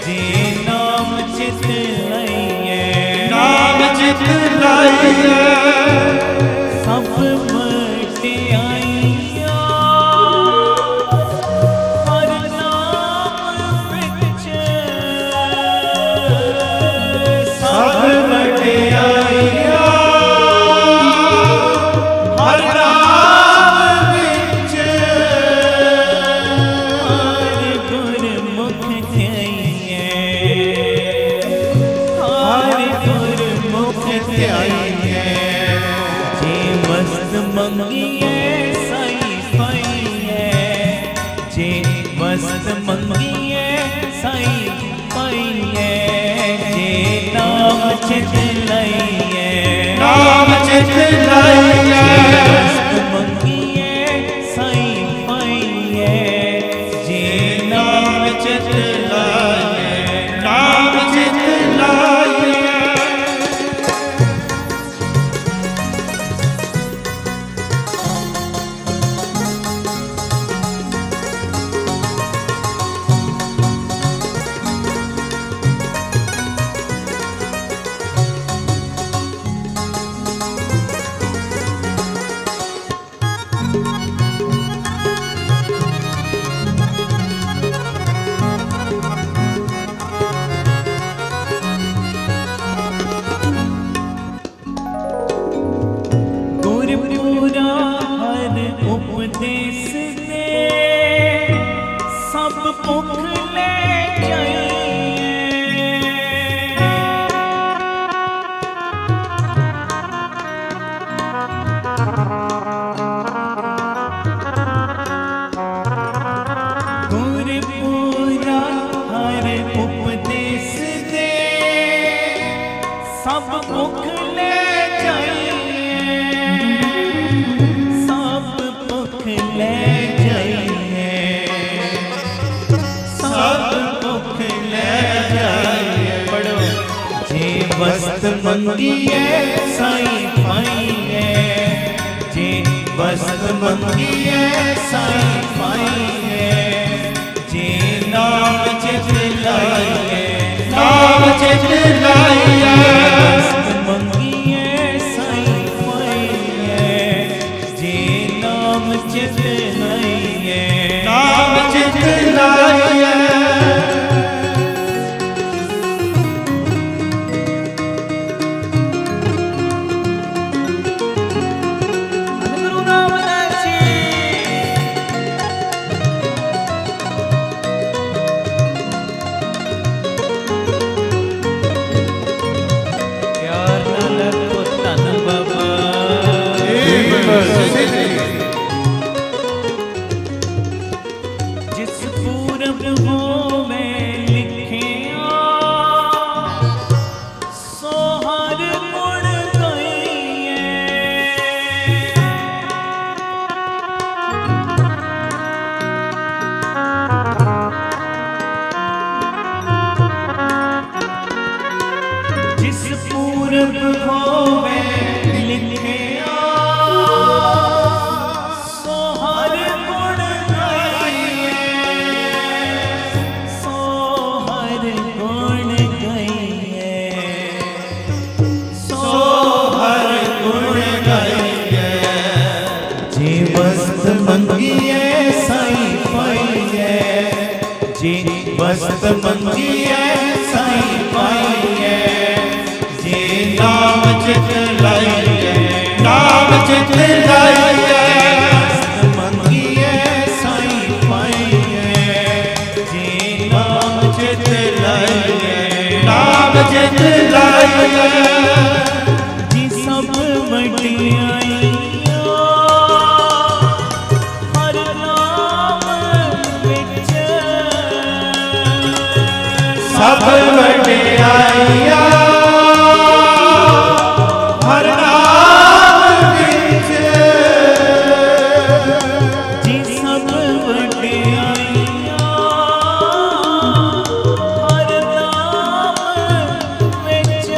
जे नाम चित लइए। नाम चित लाइए। सब वड्डियाइयां वस्त मंगिए साईं पाइए जे नाम चित लइए नाम चित लइए वस्त मंगिए साईं पाइए जे नाम चित लइए नाम चित लइए गुरपुरा हर उपदेश दे सब भुख ले जाइए गुरपुरा हर उपदेश दे सब भुख ले जाइए सब भुख ले जाइए सब भुख ले जाइए पढ़ो जे वस्त मंगिए साईं पाइए जे वस्त मंगिए साईं पाइए जे नाम चित लाइए नाम चित लइए वस्त मंगिए साईं पाइए जे नाम चित लाइए नाम चित लइए गुरु रामदास जी प्यार नाल को धन बाबा जिस पूरब होवे लिखिया सो हर गुण गाइए जिस पूरब होवे लिखिया सो हर गुण गाइए सो हर गुण गाइए सो हर गुण गाइए जे वस्त मंगिए साईं पाइए जे वस्त मंगिए साईं पाइए जे नाम चित लाइए नाम चित लइए वस्त मंगिए साईं पाइए जे नाम चित लाइए नाम चित लइए जी सब वडियाइयां हर नाम विच सब वडियाइया हर नाम विच जी सब वडियाइयां हर नाम विच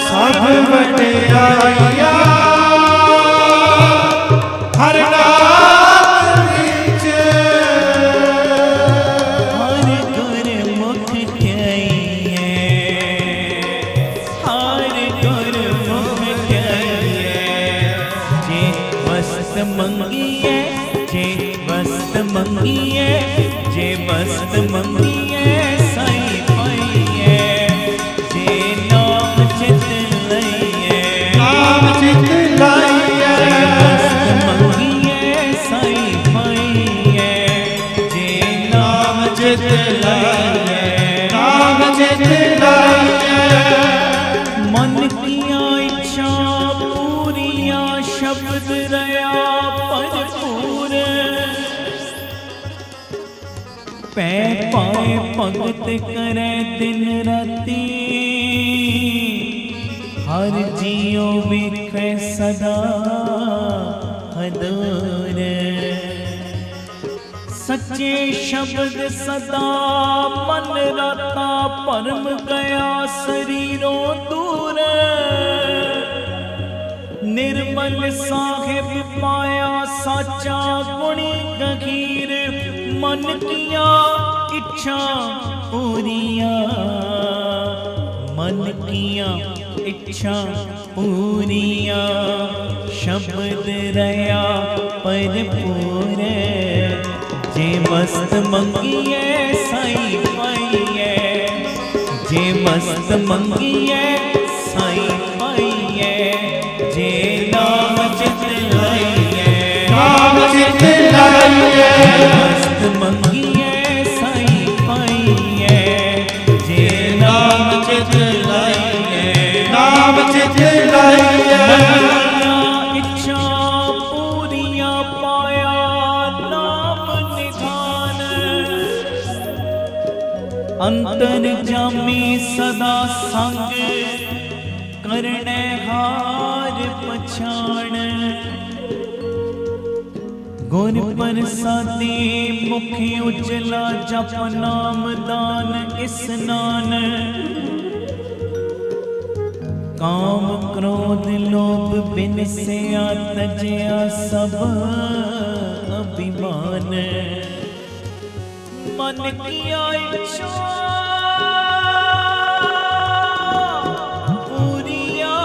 सब वडियाइया हर नाम विच हर गुरमुख ध्याइए हर गुरमुख ध्याइए जे वस्त मंगिए जे वस्त मंगिए जे वस्त मंगिए साईं पाइए जे नाम चित लइए नाम चित लइए वस्त मंगिए साईं पाइए जे नाम चित लइए नाम चित लइए मन किया इच्छा पूरिया शब्द रया भरपूर पै पाए भगत करे दिन राती, हर जियो विखे सदा हदूर। सच्चे शब्द सदा मन रता, परम गया शरीरों दूर। निर्मल साहिब पाया साचा गुणी गहीर, मन किया इच्छा पूरिया, मन किया इच्छा पूरिया। शब्द रया भरपूर, जे मस्त मंगिए साई पाइए, जे मस्त मंगिए साई पाइए। जे नाम चित लाइए, नाम चित लाइए, मस्त मंगिए साई पाइए। जे नाम चित लाइए, नाम चित लाइए। इच्छा पूरिया पाया नाम निधान। अंतर जामी सदा संग, करने हार पछाण। गुर प्रसादी मुखी उजला, जप नाम दान स्नान। काम क्रोध लोभ बिन से तजया सब अभिमान। मन किया इच्छा पूरिया,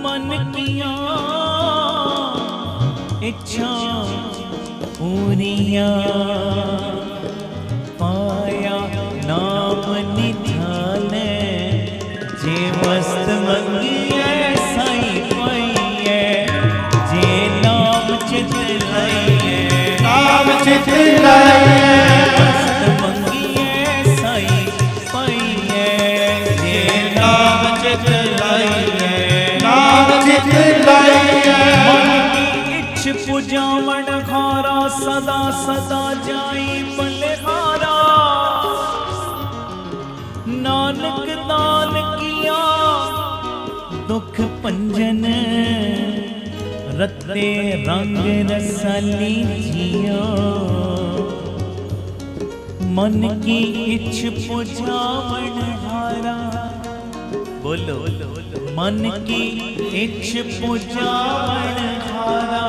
मन किया इच्छा पूरिया। पाया नाम निधान, जे मस्त मंगिए साई पाइए। जे नाम चित लाइए, नाम चित लाइए, मस्त मंगिए साई पाइए। जे नाम चित लाइए, नाम चित लाइए। मन की इच्छ पुजावन हारा, सदा सदा जाई बलिहारा। नानक दान किया दुख पंजन, रत्ते रंग रसाली जियो। मन की इच्छ पुजावन हारा, बोलो मन की इच्छ पुजावन हारा।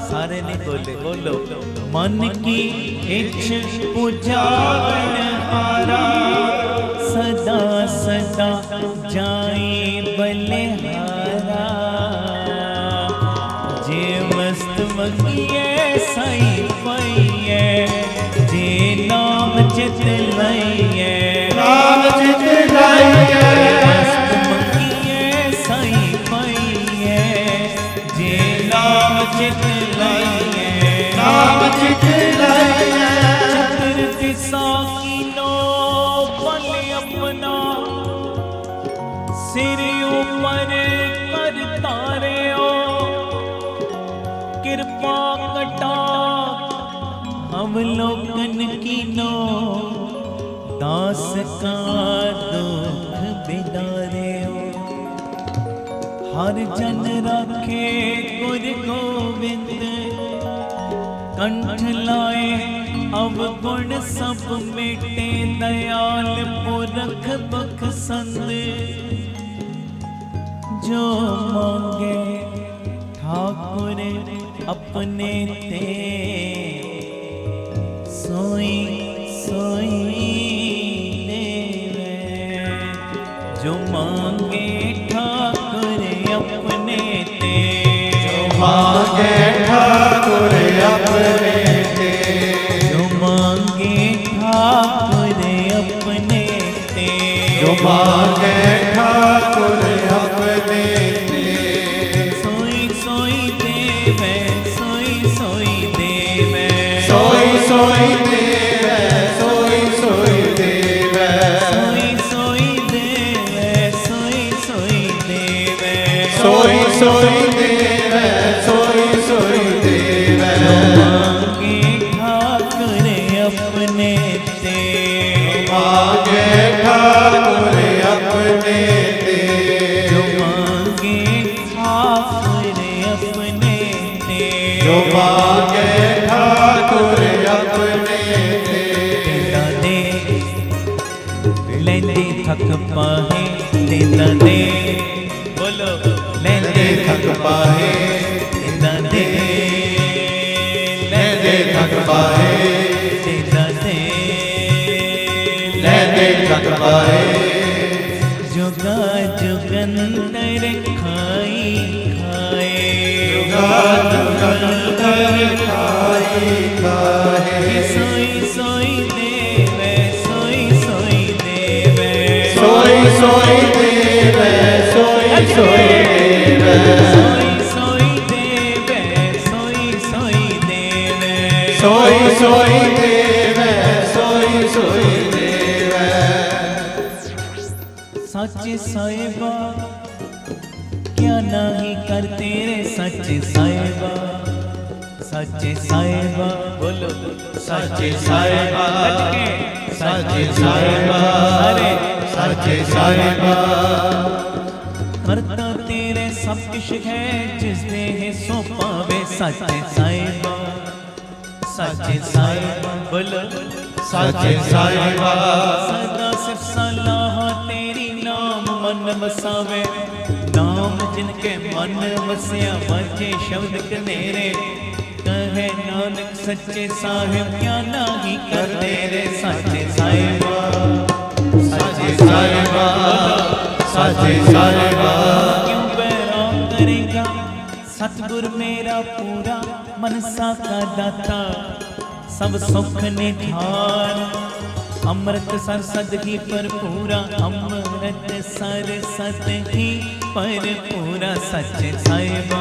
सारे ने बोले, बोलो मन की इच्छ पुजावन हारा। सदा सदा जाए बलिहारा, जे मस्त मंगिए साई पाइए। जे नाम चित लाइए, नाम चित लाइए, मस्त मंगिए साई पाइए। जे नाम चित लाइए, नाम चित लाइए। चतुर दिशा कीनो बल अपना, सिर ऊपर कर तारे। कृपा कटा अवलोकन कीनो, दास का दुख बिदारे। हर जन राखे गुर गोविंद, कंठ लाए अवगुण सब मिटे। दयाल पुरख बखसंद, जो मांगे ठाकुर अपने ते। सोई सोई देवे, जो मांगे ठाकुर अपने ते। जो मांगे ठाकुर अपने ते, जो मांगे ठाकुर अपने ते। जो मांगे ठाकुर अपने ते। सोई सोई देवे, सोई सोई देवे, सोई सोई देवे, सोई सोई देवे, सोई सोई देवे, सोई सोई देवे। सोई सोई देवे, सोई सोई देवे। जो मांगे जो मांगे ठाकुर अपने दे। देता दे लेंदे थक पाहे, देता दे बोलो लेंदे थक पाहे, देता दे लेंदे थक पाहे, देता दे लेंदे थक पाहे। जुगा जुगंतर खाई खाए, जुगंतर खाई खाए। सोई सोई देवे, सोई सोई देवे, सोई सोई देवे, सोई सोई देवे, सोई सोई देवे, सोई सोई देवे, सोई सोई देवे, सोई सोई देवे। सच साहिबा क्या नहीं कर तेरे, सच साहिबा, सच साहिबा बोलो सच साहिबा, सच साहिबा, अरे सच साहिबा। करता तेरे सब कुछ है, जिस दे सो पावे, सच साहिबा, सच साहिबा बोलो सच साहिबा, सदा सिर्फ सलाह तेरी, नाम मन बसावे, नाम जिनके मन बसिया बचे शब्द कनेरे। कहे नानक सच्चे साहिब क्या नाही कर तेरे, सच्चे साहिबा, सच साहिबा, सच साहिबा। क्यों बैराम करेगा सतगुर मेरा पूरा, मनसा का दाता सब सुख निधान। अमृत सर सद ही पर पूरा, अमृत सर सद ही पर पूरा, सच्चे साहिबा,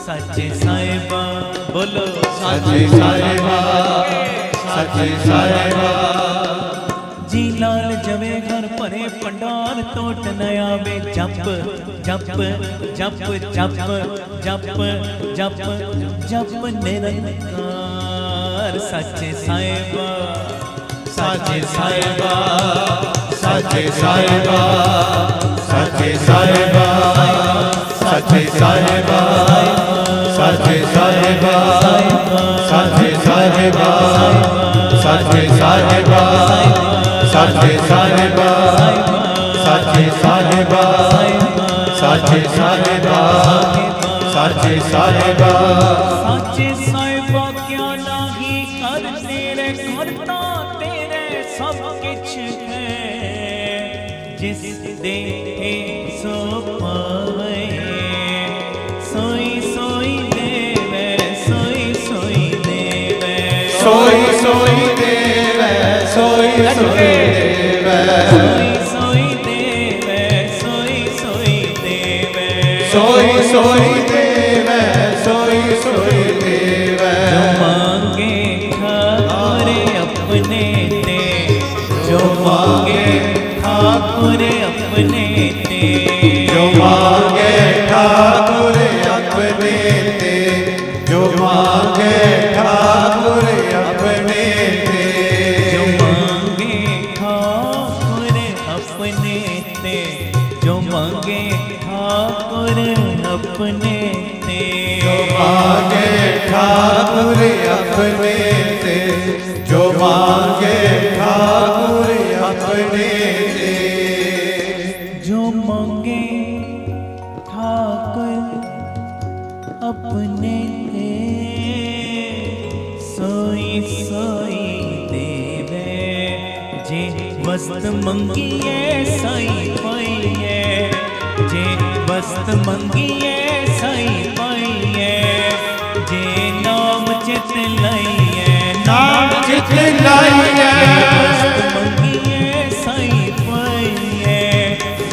सच्चे साहिबा बोलो सच साहिबा, सच साहिबा। जी लाल जवे घर परे पंडार टोट नया वे, जप जप जप जप जप जप जप निरंकार, सच्चे साहिबा, सच साहिबा, सच साहिबा, सच साहिबा, सच साहिबा, सच साहिबा, सच साहिबा, सच साहिबा, सच साहिबा, सच साहिबा, सच साहिबा, सच साहिबा। सच्चे साहिबा क्या नाही कर तेरे, करता तेरे सब किछ है, जिस दे सो पाए, सोई सोई देवे, सोई सोई देवे, सोई सोई देवे, सोई सोई देवे, सोई सोई देवे, सोई सोई देवे, सोई सोई देवे, सोई सोई देवे। जो मांगे ठाकुर अपने ते, जो मांगे ठाकुर अपने ते, जो मांगे ठाकुर अपने ते, जो मांगे ठाकुर अपने ते, जो मांगे ठाकुर अपने ते, जो मांगे ठाकुर अपने ते, जो मांगे ठाकुर अपने ते, जो मांगे ठाकुर अपने ते, जो मांगे ठाकुर अपने ते, सोई सोई देवे, जे वस्त मंगिए सई पाइए, जे वस्त मंगिए सई पाइए, जे नाम चित लइए, नाम चित लाइए, वस्त मंगिए सई पाइए,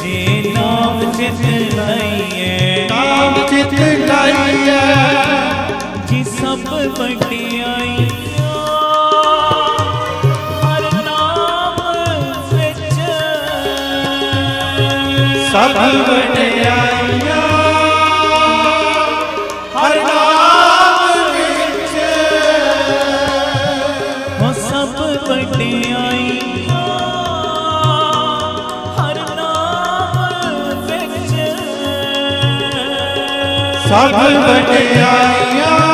जे नाम चित लइए, नाम चित लाइए। जी सब वडियाई हर नाम विच, सब वडियाइयां हर नाम विच, हो सब वडियाई हर नाम विच, सब वडियाइयां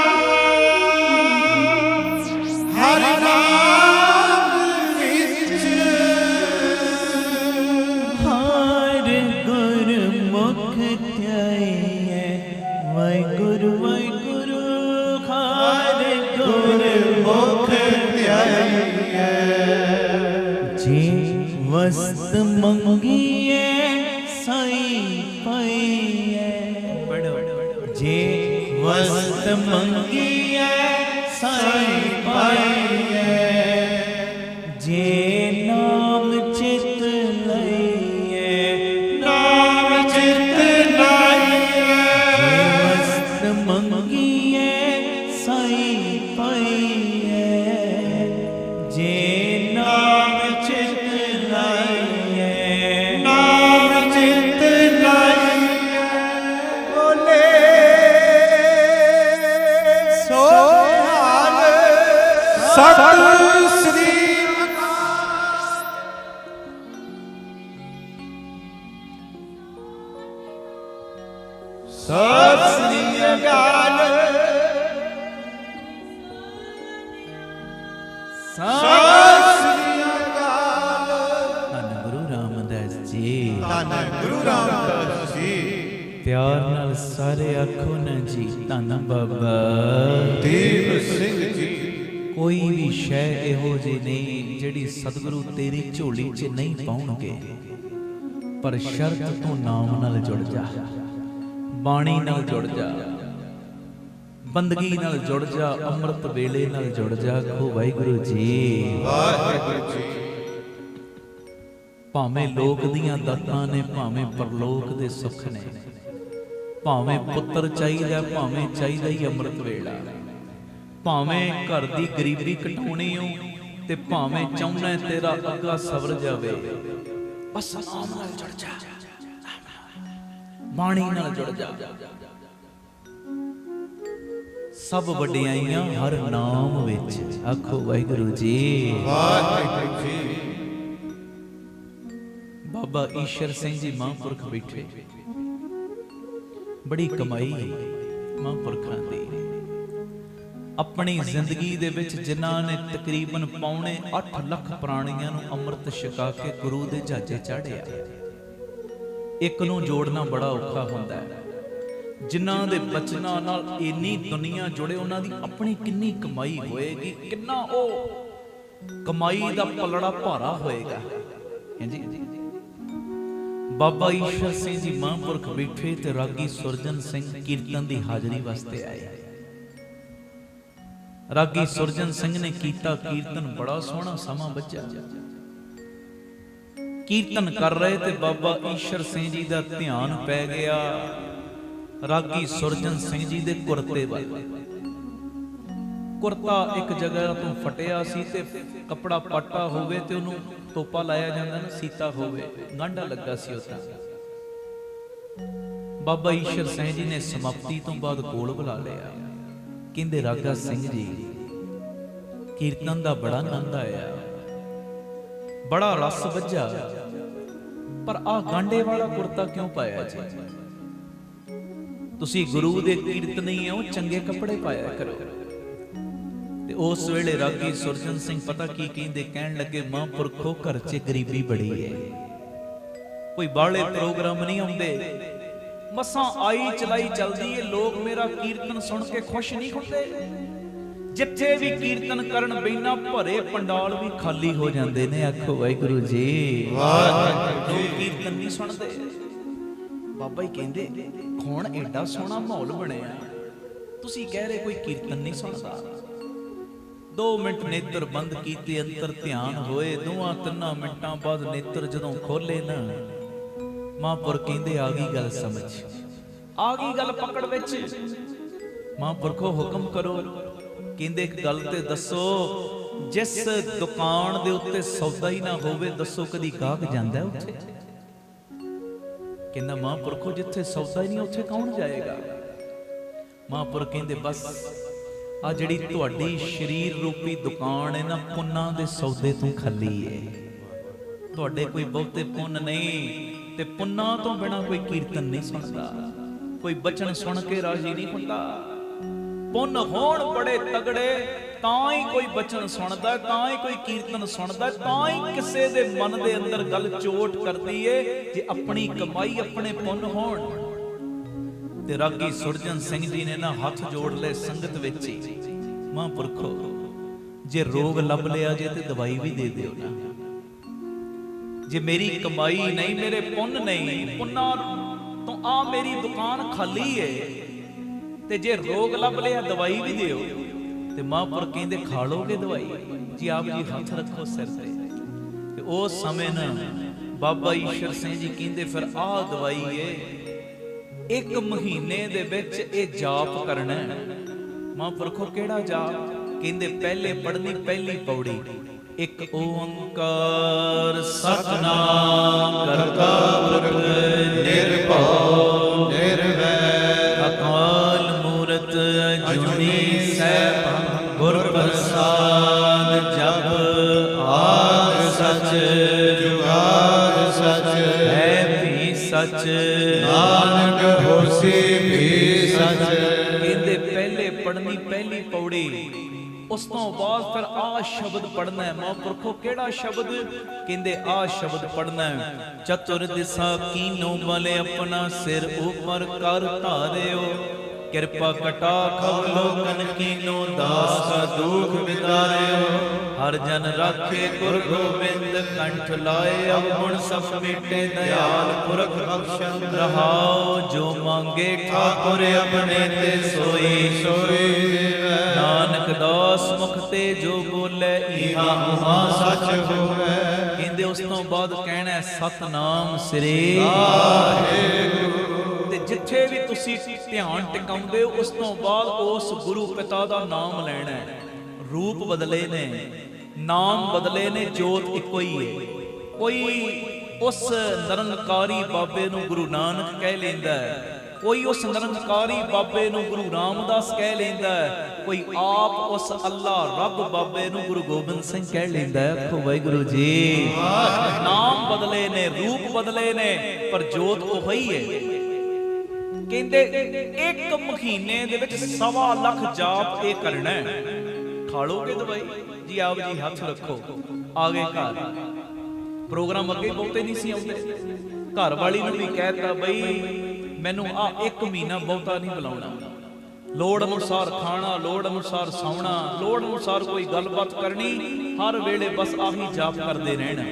वस्त मंगिए साई पाइए। जे वस्त मंगिए साई पाइए, जे नाम चित लइए, नाम चित लाइए। जे वस्त मंगिए साई पाइए, जे नाम चित लाइए, नाम चित लाइए। बोले सो हाल सत श्री सत श्री अकाल। सत श्री अकाल। ਧੰਨ ਗੁਰੂ ਰਾਮਦਾਸ ਜੀ। ਧੰਨ ਗੁਰੂ ਰਾਮਦਾਸ ਜੀ। ਪਿਆਰ ਨਾਲ ਸਾਰੇ ਆਖੋ ਨਾ ਜੀ ਧੰਨ ਬਾਬਾ ਦੀਪ ਸਿੰਘ ਜੀ। ਕੋਈ ਵੀ ਸ਼ੈ ਇਹੋ ਜਿਹੀ ਨਹੀਂ ਜਿਹੜੀ ਸਤਿਗੁਰੂ ਤੇਰੀ ਝੋਲੀ 'ਚ ਨਹੀਂ ਪਾਉਣਗੇ, ਪਰ ਸ਼ਰਤ ਤੂੰ ਨਾਮ ਨਾਲ ਜੁੜ ਜਾ, ਬਾਣੀ ਨਾਲ ਜੁੜ ਜਾ, ਬੰਦਗੀ ਨਾਲ ਜੁੜ ਜਾ, ਅੰਮ੍ਰਿਤ ਵੇਲੇ ਨਾਲ ਜੁੜ ਜਾ। ਆਖੋ ਵਾਹਿਗੁਰੂ ਜੀ। ਵਾਹਿਗੁਰੂ ਜੀ। ਭਾਵੇਂ ਲੋਕ ਦੀਆਂ ਦਾਤਾਂ ਨੇ, ਭਾਵੇਂ ਪਰਲੋਕ ਦੇ ਸੁੱਖ ਨੇ, ਭਾਵੇਂ ਪੁੱਤਰ ਚਾਹੀਦਾ, ਭਾਵੇਂ ਚਾਹੀਦਾ ਹੀ ਅੰਮ੍ਰਿਤ ਵੇਲਾ, ਭਾਵੇਂ ਘਰ ਦੀ ਗਰੀਬੀ ਘਟਾਉਣੀ ਹੋ ਤੇ ਭਾਵੇਂ ਚਾਹੁੰਦਾ ਤੇਰਾ ਅੱਗਾ ਸਵਰ ਜਾਵੇ, ਬਸ ਨਾਮ ਨਾਲ ਜੁੜ ਜਾ, ਬਾਣੀ ਨਾਲ ਜੁੜ ਜਾ। ਸਭ ਵਡਿਆਈਆਂ ਹਰ ਨਾਮ ਵਿੱਚ। ਆਖੋ ਵਾਹਿਗੁਰੂ ਜੀ। ਵਾਹਿਗੁਰੂ ਜੀ। ਬਾਬਾ ਈਸ਼ਰ ਸਿੰਘ ਜੀ ਮਹਾਂਪੁਰਖ ਬੈਠੇ, ਬੜੀ ਕਮਾਈ ਮਹਾਂਪੁਰਖਾਂ ਦੀ। ਆਪਣੀ ਜ਼ਿੰਦਗੀ ਦੇ ਵਿੱਚ ਜਿਨ੍ਹਾਂ ਨੇ ਤਕਰੀਬਨ ਪੌਣੇ 8 ਲੱਖ ਪ੍ਰਾਣੀਆਂ ਨੂੰ ਅੰਮ੍ਰਿਤ ਛਕਾ ਕੇ ਗੁਰੂ ਦੇ ਜਹਾਜ਼ੇ ਚਾੜਿਆ। ਇੱਕ ਨੂੰ ਜੋੜਨਾ ਬੜਾ ਔਖਾ ਹੁੰਦਾ ਹੈ। ਜਿਨ੍ਹਾਂ ਦੇ ਬਚਨਾਂ ਨਾਲ ਇੰਨੀ ਦੁਨੀਆ ਜੁੜੇ, ਉਹਨਾਂ ਦੀ ਆਪਣੀ ਕਿੰਨੀ ਕਮਾਈ ਹੋਏਗੀ, ਕਿੰਨਾ ਉਹ ਕਮਾਈ ਦਾ ਪਲੜਾ ਭਾਰਾ ਹੋਏਗਾ। ਹਾਂਜੀ, ਬਾਬਾ ਈਸ਼ਰ ਸਿੰਘ ਜੀ ਮਹਾਂਪੁਰਖ ਬੈਠੇ ਤੇ ਰਾਗੀ ਸੁਰਜਨ ਸਿੰਘ ਕੀਰਤਨ ਦੀ ਹਾਜ਼ਰੀ ਵਾਸਤੇ ਆਏ। ਰਾਗੀ ਸੁਰਜਨ ਸਿੰਘ ਨੇ ਕੀਤਾ ਕੀਰਤਨ, ਬੜਾ ਸੋਹਣਾ ਸਮਾਂ ਬੱਝਾ। ਕੀਰਤਨ ਕਰ ਰਹੇ ਤੇ ਬਾਬਾ ਈਸ਼ਰ ਸਿੰਘ ਜੀ ਦਾ ਧਿਆਨ ਪੈ ਗਿਆ ਰਾਗੀ ਸੁਰਜਨ ਸਿੰਘ ਜੀ ਦੇ ਕੁਰਤੇ ਵੱਲ। ਕੁਰਤਾ ਇੱਕ ਜਗ੍ਹਾ ਤੋਂ ਫਟਿਆ ਸੀ ਤੇ ਕੱਪੜਾ ਪਾਟਾ ਹੋਵੇ ਤੇ ਉਹਨੂੰ ਤੋਪਾ ਲਾਇਆ ਜਾਂਦਾ ਨਾ, ਸੀਤਾ ਹੋਵੇ, ਗਾਂਢਾ ਲੱਗਾ ਸੀ ਉੱਥੇ। ਬਾਬਾ ਈਸ਼ਰ ਸਿੰਘ ਜੀ ਨੇ ਸਮਾਪਤੀ ਤੋਂ ਬਾਅਦ ਕੋਲ ਬੁਲਾ ਲਿਆ। ਕਹਿੰਦੇ ਰਾਗਾ ਸਿੰਘ ਜੀ, ਕੀਰਤਨ ਦਾ ਬੜਾ ਆਨੰਦ ਆਇਆ, ਬੜਾ ਰਸ ਵੱਜਾ, ਪਰ ਆਹ ਗਾਂਢੇ ਵਾਲਾ ਕੁਰਤਾ ਕਿਉਂ ਪਾਇਆ ਜੀ? ਤੁਸੀਂ ਗੁਰੂ ਦੇ ਕੀਰਤਨੀ ਹੋ, ਚੰਗੇ ਕੱਪੜੇ ਪਾਇਆ ਕਰੋ। ਤੇ ਉਸ ਵੇਲੇ ਰਾਗੀ ਸੁਰਜਨ ਸਿੰਘ ਪਤਾ ਕੀ ਕਹਿੰਦੇ, ਕਹਿਣ ਲੱਗੇ ਮਹਾਂਪੁਰਖੋ ਘਰ 'ਚ ਗਰੀਬੀ ਬੜੀ ਹੈ, ਕੋਈ ਬਾਹਲੇ ਪ੍ਰੋਗਰਾਮ ਨਹੀਂ ਆਉਂਦੇ, ਮਸਾਂ ਆਈ ਚਲਾਈ ਚੱਲਦੀ ਏ, ਲੋਕ ਮੇਰਾ ਕੀਰਤਨ ਸੁਣ ਕੇ ਖੁਸ਼ ਨਹੀਂ ਹੁੰਦੇ। ਜਿੱਥੇ ਵੀ ਕੀਰਤਨ ਕਰਨ ਬੈਨਾ ਭਰੇ ਪੰਡਾਲ ਵੀ ਖਾਲੀ ਹੋ ਜਾਂਦੇ ਨੇ। ਆਖੋ ਵਾਹਿਗੁਰੂ ਜੀ। ਵਾਹਿਗੁਰੂ ਜੀ। ਕੀਰਤਨ ਨਹੀਂ ਸੁਣਦੇ। ਬਾਬਾ ਹੀ ਕਹਿੰਦੇ ਹੁਣ ਐਡਾ ਸੋਹਣਾ ਮਾਹੌਲ ਬਣਿਆ, ਤੁਸੀਂ ਕਹਿ ਰਹੇ ਕੋਈ ਕੀਰਤਨ ਨਹੀਂ ਸੁਣਦਾ। 2 ਮਿੰਟ ਨੇਤਰ ਬੰਦ ਕੀਤੇ, ਅੰਤਰ ਧਿਆਨ ਹੋਏ। 2-3 ਮਿੰਟਾਂ ਬਾਅਦ ਨੇਤਰ ਜਦੋਂ ਖੋਲੇ ਨਾ, ਮਹਾਂਪੁਰਖ ਕਹਿੰਦੇ ਆ ਗਈ ਗੱਲ ਸਮਝ, ਆ ਗਈ ਗੱਲ ਪਕੜ ਵਿੱਚ। ਮਹਾਂਪੁਰਖੋ ਹੁਕਮ ਕਰੋ। ਕਹਿੰਦੇ ਇੱਕ ਗੱਲ ਤੇ ਦੱਸੋ, ਜਿਸ ਦੁਕਾਨ ਦੇ ਉੱਤੇ ਸੌਦਾ ਹੀ ਨਾ ਹੋਵੇ, ਦੱਸੋ ਕਦੀ ਗਾਹਕ ਜਾਂਦਾ ਉੱਥੇ? ਕਹਿੰਦਾ ਮਹਾਂਪੁਰਖੋ ਜਿੱਥੇ ਸੌਦਾ ਹੀ ਨਹੀਂ ਉੱਥੇ ਕੌਣ ਜਾਏਗਾ? ਮਹਾਂਪੁਰਖ ਕਹਿੰਦੇ ਬਸ ਆ ਜਿਹੜੀ ਤੁਹਾਡੀ ਸਰੀਰ ਰੂਪੀ ਦੁਕਾਨ ਹੈ ਨਾ, ਪੁੰਨਾਂ ਦੇ ਸੌਦੇ ਤੋਂ ਖਾਲੀ ਹੈ। ਤੁਹਾਡੇ ਕੋਈ ਬਹੁਤੇ ਪੁੰਨ ਨਹੀਂ ਤੇ ਪੁੰਨਾਂ ਤੋਂ ਬਿਨਾ ਕੋਈ ਕੀਰਤਨ ਨਹੀਂ ਸੁਣਦਾ, ਕੋਈ ਬਚਨ ਸੁਣ ਕੇ ਰਾਜੀ ਨਹੀਂ ਹੁੰਦਾ। ਪੁੰਨ ਹੋਣ ਬੜੇ ਤਗੜੇ ਤਾਂ ਹੀ ਕੋਈ ਬਚਨ ਸੁਣਦਾ, ਤਾਂ ਹੀ ਕੋਈ ਕੀਰਤਨ ਸੁਣਦਾ, ਤਾਂ ਹੀ ਕਿਸੇ ਦੇ ਮਨ ਦੇ ਅੰਦਰ ਗੱਲ ਚੋਟ ਕਰਦੀ ਏ ਜੇ ਆਪਣੀ ਕਮਾਈ ਆਪਣੇ ਪੁੰਨ ਹੋਣ। ਤੇ ਰਾਗੀ ਸੁਰਜਨ ਸਿੰਘ ਜੀ ਨੇ ਨਾ ਹੱਥ ਜੋੜ ਲਏ ਸੰਗਤ ਵਿੱਚ ਹੀ, ਮਹਾਂਪੁਰਖੋ ਜੇ ਰੋਗ ਲੱਭ ਲਿਆ ਜੇ ਤੇ ਦਵਾਈ ਵੀ ਦੇ ਦਿਓ ਨਾ, जे मेरी कमाई नहीं, मेरे पुण्य नहीं, पुन्ना तो आ मेरी दुकान खाली है, ते जे रोग लभ लिया दवाई भी दिओ। ते महापुर कहंदे खा लोगे दवाई? जी आप जी हथ रखो सिर ते उस समय ना बाबा ईश्वर सिंह जी कहंदे फिर आ दवाई है, 1 महीने दे विच ये जाप करना है। महापुरखो केड़ा जाप? कहंदे पहले पढ़नी पहली पौड़ी, एक ओंकार सतनाम करता पुरख निर्भव निर्वैर अकाल मूरत अजूनी सैभं गुर प्रसाद जप आद सच जुगाद सच है भी सच नानक होसी भी सच। कहते पहले पढ़नी पहली पौड़ी, उस तो बाद फिर आ शब्द पढ़ना है। महापुरखो केड़ा शब्द? कहंदे आ शब्द पढ़ना है, चतुर दिशा कीनो वाले अपना सिर ऊपर कर धारियो, कृपा कटाक्ष अवलोकन कीनो दास का दुख विदारियो, हर जन राखे गुर गोविंद कंठ लाए, अवगुण सब मिटे दयाल पुरख बख्शन रहाओ, जो मांगे ठाकुर अपने ते सोई सोई, नानक दास मुख ते जो बोले इहा उहा सच होवे। कहंदे उस तो बाद कहना है सतनाम श्री वाहिगुरू। ते जिथे भी तुसी ध्यान टिकाउंदे हो उस तो बाद उस गुरु पिता दा नाम लेना है। रूप बदले ने, नाम बदले ने, जोत इको ही है। कोई उस निरंकारी बाबे नूं गुरु नानक कह लेंदा है, कोई उस निरंकारी बाबे नूं गुरु रामदास कह लेंदा है, कोई आप उस अल्लाह रब बाबे नूं गुरु गोबिंद सिंह कह लेंदा है। आखो वाहिगुरू जी। नाम बदले ने, रूप बदले ने, पर जोत ओही है। कहंदे 1 महीने दे विच 1.25 लाख जाप ये करना है। खा लोगे दवाई? जी आप जी हथ रखो। आ गए घर, प्रोग्राम अगे बहुते नहीं सी आउंदे। घर वाली नूं भी कहता बई मैनू आ 1 महीना बहुता नहीं बुलाउणा, लोड़ अनुसार खाना, लोड़ अनुसार सौना, लोड़ अनुसार कोई गलबात करनी, हर वेले बस आही जाप करते रहना।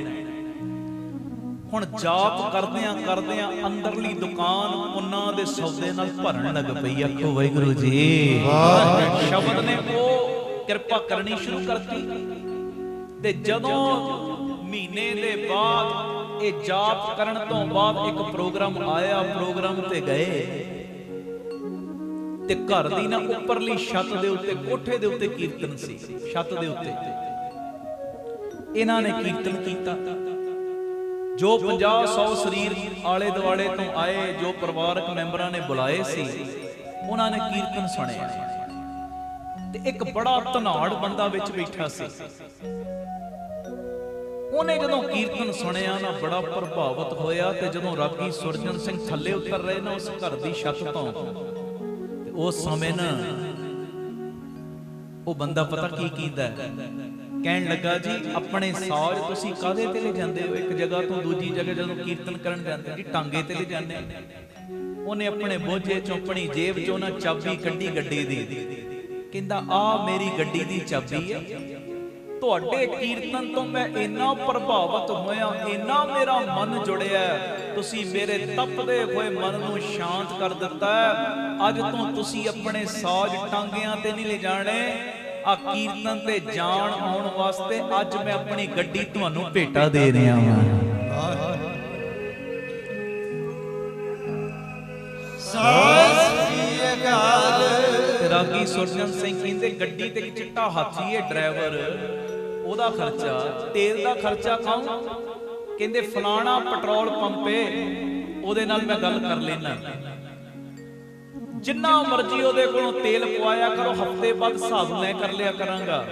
हुण जाप करदियां करदियां अंदरली दुकान पुन्ना दे सौदे नाल भरन लग पई। आखो वाहिगुरू जी। शब्द ने वो किरपा करनी शुरू करती। ते जदों महीने दे बाद ये जाप करन तो बाद एक प्रोग्राम आया, प्रोग्राम ते गए ते घर दी ना उपरली छत दे उत्ते, कोठे दे उत्ते कीर्तन सी। छत दे उत्ते इन्हां ने कीर्तन कीता। जो 50-100 शरीर आले दुआले तो आए, जो परिवारक मैंबरां ने बुलाए सी, उन्हां ने कीर्तन सुनिया। ते एक बड़ा धनाड़ बंदा विच बैठा सी। ਉਹਨੇ ਜਦੋਂ ਕੀਰਤਨ ਸੁਣਿਆ ਨਾ ਬੜਾ ਪ੍ਰਭਾਵਿਤ ਹੋਇਆ। ਤੇ ਜਦੋਂ ਰਾਗੀ ਸੁਰਜਨ ਸਿੰਘ ਥੱਲੇ ਉਤਰ ਰਹੇ ਨਾ ਉਸ ਘਰ ਦੀ ਛੱਤ ਤੋਂ, ਤੇ ਉਸ ਸਮੇਂ ਨਾ ਉਹ ਬੰਦਾ ਪਤਾ ਕੀ ਕਹਿੰਦਾ, ਕਹਿਣ ਲੱਗਾ ਜੀ ਆਪਣੇ ਸਾਜ਼ ਤੁਸੀਂ ਕਾਹਦੇ ਤੇ ਲੈ ਜਾਂਦੇ ਹੋ? ਇੱਕ ਜਗ੍ਹਾ ਤੋਂ ਦੂਜੀ ਜਗ੍ਹਾ ਜਦੋਂ ਕੀਰਤਨ ਕਰਨ ਜਾਂਦੇ ਜੀ ਟਾਂਗੇ ਤੇ ਲੈ ਜਾਂਦੇ। ਉਹਨੇ ਆਪਣੇ ਬੋਝੇ ਚੋਂ, ਆਪਣੀ ਜੇਬ ਚੋਂ ਨਾ ਚਾਬੀ ਕੱਢੀ ਗੱਡੀ ਦੀ। ਕਹਿੰਦਾ ਆ ਮੇਰੀ ਗੱਡੀ ਦੀ ਚਾਬੀ ਹੈ। ਤੁਹਾਡੇ ਕੀਰਤਨ ਤੋਂ ਮੈਂ ਇੰਨਾ ਪ੍ਰਭਾਵਿਤ ਹੋਇਆ, ਇੰਨਾ ਮੇਰਾ ਮਨ ਜੁੜਿਆ, ਤੁਸੀਂ ਮੇਰੇ ਤਪਦੇ ਹੋਏ ਮਨ ਨੂੰ ਸ਼ਾਂਤ ਕਰ ਦਿੱਤਾ। ਅੱਜ ਤੋਂ ਤੁਸੀਂ ਆਪਣੇ ਸਾਜ਼ ਟਾਂਗਿਆਂ ਤੇ ਨਹੀਂ ਲੈ ਜਾਣੇ, ਆ ਕੀਰਤਨ ਤੇ ਜਾਣ ਆਉਣ ਵਾਸਤੇ ਅੱਜ ਮੈਂ ਆਪਣੀ ਗੱਡੀ ਤੁਹਾਨੂੰ ਭੇਟਾ ਦੇ ਰਿਹਾ ਹਾਂ। ਰਾਗੀ ਸੁਰਜਨ ਸਿੰਘ ਕਹਿੰਦੇ ਗੱਡੀ ਤੇ ਚਿੱਟਾ ਹਾਥੀ ਹੈ ਡਰਾਈਵਰ, ਉਹਦਾ ਖਰਚਾ, ਤੇਲ ਦਾ ਖਰਚਾ ਕੌਣ? ਕਹਿੰਦੇ ਫਲਾਣਾ ਪੈਟਰੋਲ ਪੰਪ ਏ, ਉਹਦੇ ਨਾਲ ਮੈਂ ਗੱਲ ਕਰ ਲੈਣਾ, ਜਿੰਨਾ ਮਰਜ਼ੀ ਉਹਦੇ ਕੋਲੋਂ ਤੇਲ ਪਵਾਇਆ ਕਰੋ, ਹਫਤੇ ਬਾਅਦ ਹਿਸਾਬ ਮੈਂ ਕਰ ਲਿਆ ਕਰਾਂਗਾ।